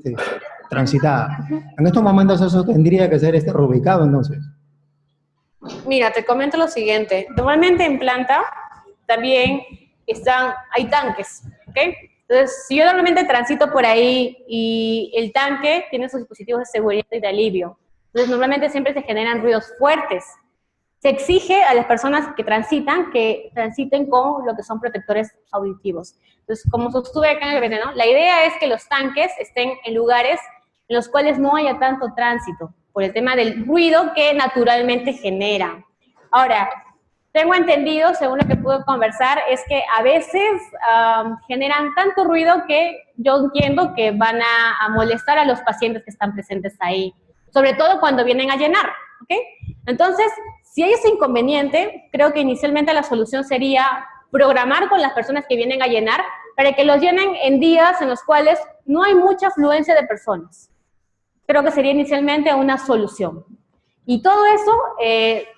transitada. En estos momentos eso tendría que ser reubicado, entonces. Mira, te comento lo siguiente. Normalmente en planta también hay tanques, ¿ok? Entonces, si yo normalmente transito por ahí y el tanque tiene sus dispositivos de seguridad y de alivio, entonces normalmente siempre se generan ruidos fuertes. Se exige a las personas que transiten con lo que son protectores auditivos. Entonces, como sostuve acá en el video, ¿no? La idea es que los tanques estén en lugares en los cuales no haya tanto tránsito, por el tema del ruido que naturalmente genera. Ahora, tengo entendido, según lo que pude conversar, es que a veces generan tanto ruido que yo entiendo que van a molestar a los pacientes que están presentes ahí, sobre todo cuando vienen a llenar, ¿ok? Entonces, si hay ese inconveniente, creo que inicialmente la solución sería programar con las personas que vienen a llenar para que los llenen en días en los cuales no hay mucha afluencia de personas. Creo que sería inicialmente una solución. Y todo eso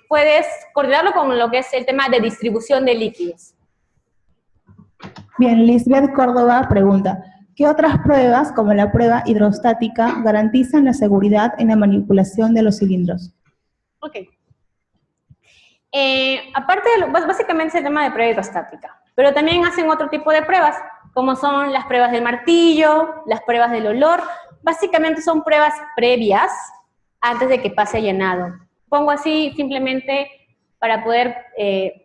puedes coordinarlo con lo que es el tema de distribución de líquidos. Bien, Lisbeth Córdoba pregunta, ¿qué otras pruebas, como la prueba hidrostática, garantizan la seguridad en la manipulación de los cilindros? Ok. Aparte, básicamente es el tema de prueba hidrostática, pero también hacen otro tipo de pruebas, como son las pruebas del martillo, las pruebas del olor. Básicamente son pruebas previas antes de que pase a llenado. Pongo así simplemente para poder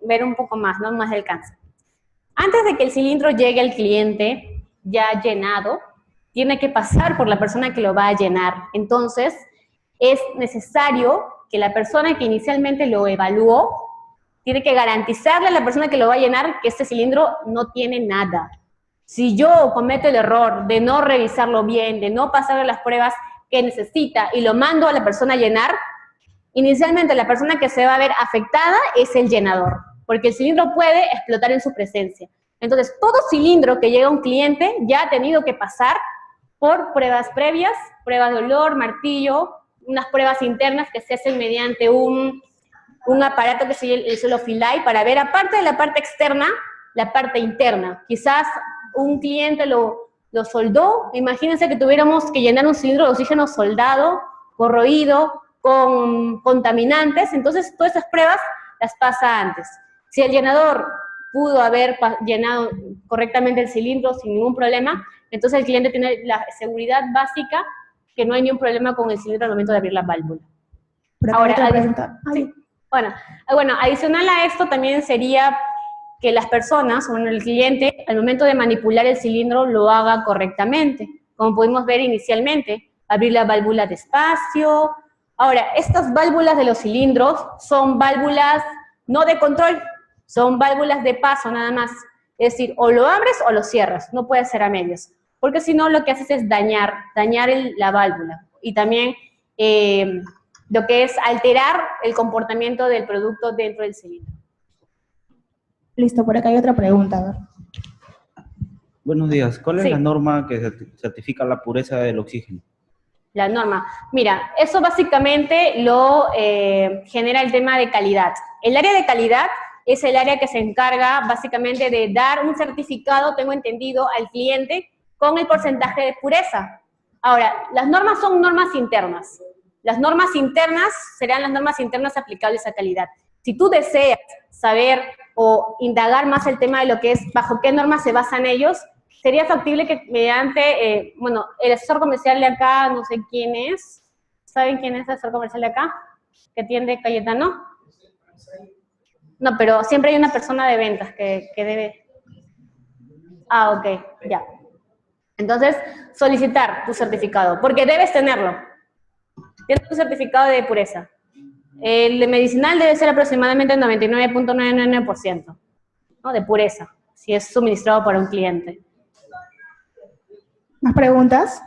ver un poco más, ¿no? Más del alcance. Antes de que el cilindro llegue al cliente ya llenado, tiene que pasar por la persona que lo va a llenar. Entonces, es necesario que la persona que inicialmente lo evaluó tiene que garantizarle a la persona que lo va a llenar que este cilindro no tiene nada. Si yo cometo el error de no revisarlo bien, de no pasarle las pruebas que necesita y lo mando a la persona a llenar, inicialmente la persona que se va a ver afectada es el llenador, porque el cilindro puede explotar en su presencia. Entonces, todo cilindro que llega a un cliente ya ha tenido que pasar por pruebas previas, pruebas de olor, martillo, unas pruebas internas que se hacen mediante un aparato que se llama el Solofilay para ver, aparte de la parte externa, la parte interna. Quizás un cliente lo soldó, imagínense que tuviéramos que llenar un cilindro de oxígeno soldado, corroído, con contaminantes, entonces todas esas pruebas las pasa antes. Si el llenador pudo haber llenado correctamente el cilindro sin ningún problema, entonces el cliente tiene la seguridad básica que no hay ningún problema con el cilindro al momento de abrir la válvula. Ahora, sí, bueno, adicional a esto también sería que las personas, bueno, el cliente, al momento de manipular el cilindro, lo haga correctamente. Como pudimos ver inicialmente, abrir la válvula despacio. Ahora, estas válvulas de los cilindros son válvulas no de control, son válvulas de paso nada más. Es decir, o lo abres o lo cierras, no puede ser a medios. Porque si no, lo que haces es dañar la válvula. Y también lo que es alterar el comportamiento del producto dentro del cilindro. Listo, por acá hay otra pregunta. A ver. Buenos días. ¿Cuál es la norma que certifica la pureza del oxígeno? La norma. Mira, eso básicamente lo genera el tema de calidad. El área de calidad es el área que se encarga básicamente de dar un certificado, tengo entendido, al cliente con el porcentaje de pureza. Ahora, las normas son normas internas. Las normas internas serán las normas internas aplicables a calidad. Si tú deseas saber o indagar más el tema de lo que es bajo qué normas se basan ellos, sería factible que mediante, bueno, el asesor comercial de acá, no sé quién es, ¿saben quién es el asesor comercial de acá? ¿Que atiende Cayetano? No, pero siempre hay una persona de ventas que debe... Ah, ok, ya. Entonces, solicitar tu certificado, porque debes tenerlo. Tienes tu certificado de pureza. El de medicinal debe ser aproximadamente el 99.99%, ¿no? De pureza, si es suministrado por un cliente. ¿Más preguntas?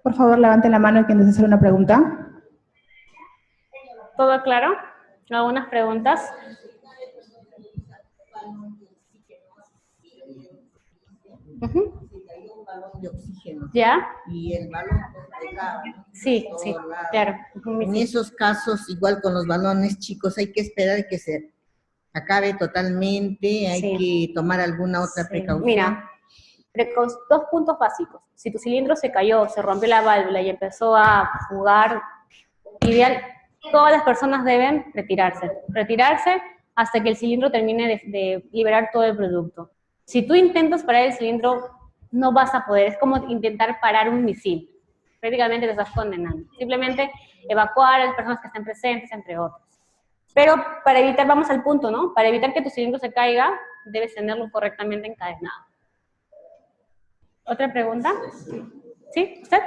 Por favor, levanten la mano quien desea hacer una pregunta. ¿Todo claro? ¿Algunas preguntas? balón de oxígeno. ¿Ya? Y el balón pues, pegaba, ¿no? Sí, Por sí, todos lados. claro. En esos casos, igual con los balones chicos, hay que esperar que se acabe totalmente, hay que tomar alguna otra Sí. precaución. Mira, dos puntos básicos. Si tu cilindro se cayó, se rompió la válvula y empezó a jugar, ideal, todas las personas deben retirarse hasta que el cilindro termine de liberar todo el producto. Si tú intentas parar el cilindro, no vas a poder, es como intentar parar un misil. Prácticamente te estás condenando. Simplemente evacuar a las personas que estén presentes, entre otros. Pero para evitar, vamos al punto, ¿no? Para evitar que tu cilindro se caiga, debes tenerlo correctamente encadenado. ¿Otra pregunta? ¿Sí? ¿Usted?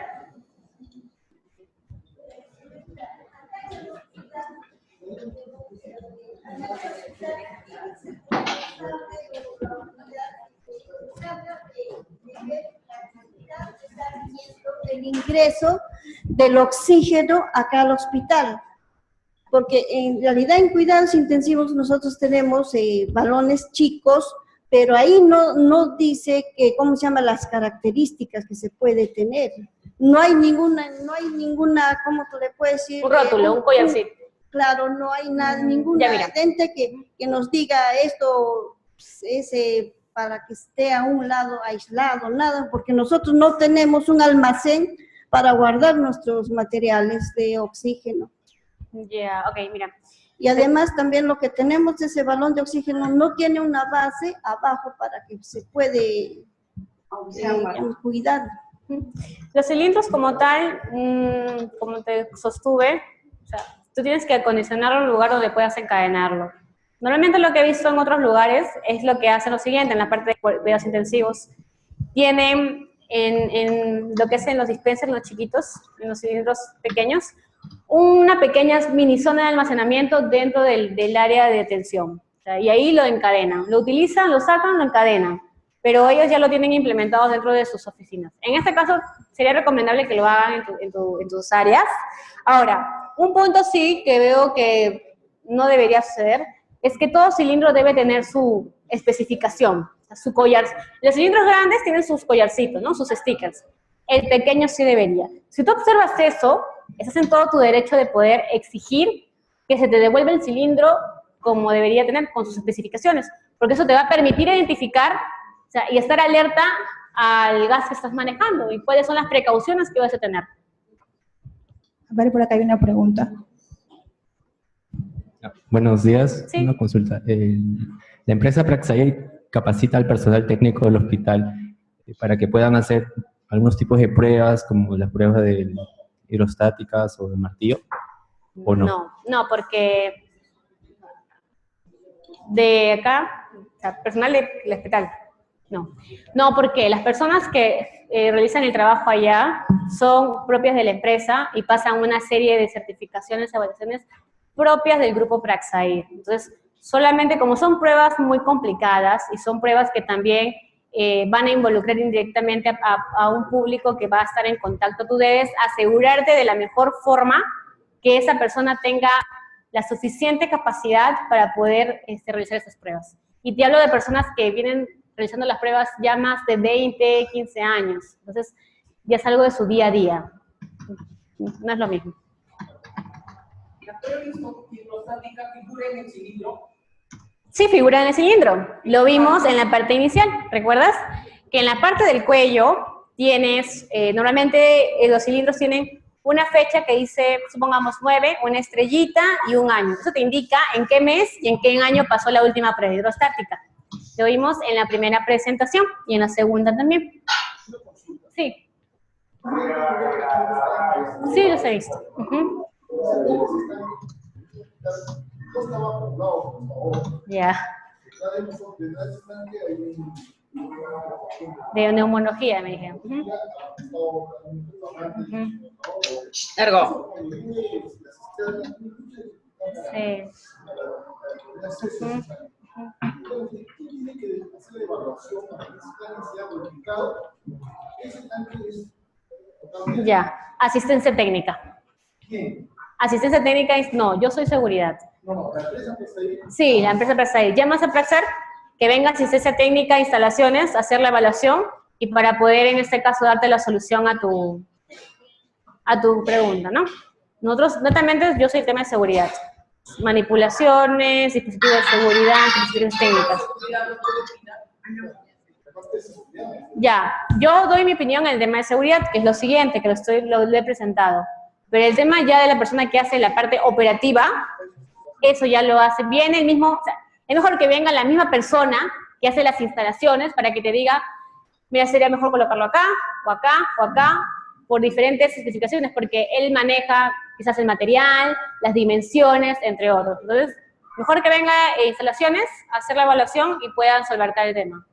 El ingreso del oxígeno acá al hospital, porque en realidad en cuidados intensivos nosotros tenemos balones chicos, pero ahí no dice que, ¿cómo se llama?, las características que se puede tener. No hay ninguna, ¿cómo te le puedes decir? Un rótulo, un collarcito. Claro, no hay ninguna ente que nos diga esto es para que esté a un lado aislado, nada, porque nosotros no tenemos un almacén para guardar nuestros materiales de oxígeno. Ya, ok, mira. Y además también lo que tenemos, ese balón de oxígeno no tiene una base abajo para que se puede cuidar. Los cilindros como tal, como te sostuve, o sea, tú tienes que acondicionarlo en un lugar donde puedas encadenarlo. Normalmente lo que he visto en otros lugares es lo que hacen lo siguiente, en la parte de cuidados intensivos. Tienen en lo que es en los dispensers, los chiquitos, en los cilindros pequeños, una pequeña mini zona de almacenamiento dentro del área de detención. O sea, y ahí lo encadenan. Lo utilizan, lo sacan, lo encadenan. Pero ellos ya lo tienen implementado dentro de sus oficinas. En este caso, sería recomendable que lo hagan en tus áreas. Ahora, un punto sí que veo que no debería suceder es que todo cilindro debe tener su especificación, su collar. Los cilindros grandes tienen sus collarcitos, ¿no? Sus stickers. El pequeño sí debería. Si tú observas eso, estás en todo tu derecho de poder exigir que se te devuelva el cilindro como debería tener, con sus especificaciones, porque eso te va a permitir identificar, o sea, y estar alerta al gas que estás manejando y cuáles son las precauciones que vas a tener. A ver, por acá hay una pregunta. Buenos días, Sí. Una consulta. La empresa Praxair capacita al personal técnico del hospital para que puedan hacer algunos tipos de pruebas, como las pruebas de hidrostáticas o de martillo, ¿o no? No, porque de acá, o sea, personal del hospital, no. No, porque las personas que realizan el trabajo allá son propias de la empresa y pasan una serie de certificaciones, evaluaciones propias del grupo Praxair. Entonces, solamente como son pruebas muy complicadas y son pruebas que también van a involucrar indirectamente a un público que va a estar en contacto, tú debes asegurarte de la mejor forma que esa persona tenga la suficiente capacidad para poder realizar esas pruebas. Y te hablo de personas que vienen realizando las pruebas ya más de 20, 15 años. Entonces, ya es algo de su día a día. No es lo mismo. ¿La prueba hidrostática figura en el cilindro? Sí, figura en el cilindro. Lo vimos en la parte inicial. ¿Recuerdas? Que en la parte del cuello tienes, normalmente los cilindros tienen una fecha que dice, supongamos 9, una estrellita y un año. Eso te indica en qué mes y en qué año pasó la última prueba hidrostática. Lo vimos en la primera presentación y en la segunda también. Sí. Sí, los he visto. Ya. De neumología, me dijeron. Ergo. Sí. Ya, asistencia técnica. Asistencia técnica es, no, yo soy seguridad. Sí, la empresa Praxair. Llamas a Praxair que venga asistencia técnica, instalaciones, hacer la evaluación y para poder en este caso darte la solución a tu pregunta, ¿no? Nosotros, netamente, yo soy tema de seguridad. Manipulaciones, dispositivos de seguridad, dispositivos técnicas. Ya, yo doy mi opinión en el tema de seguridad, que es lo siguiente, que lo he presentado. Pero el tema ya de la persona que hace la parte operativa, eso ya lo hace bien el mismo, o sea, es mejor que venga la misma persona que hace las instalaciones para que te diga, mira, sería mejor colocarlo acá, o acá, o acá, por diferentes especificaciones, porque él maneja quizás el material, las dimensiones, entre otros. Entonces, mejor que venga instalaciones, hacer la evaluación y puedan solventar el tema.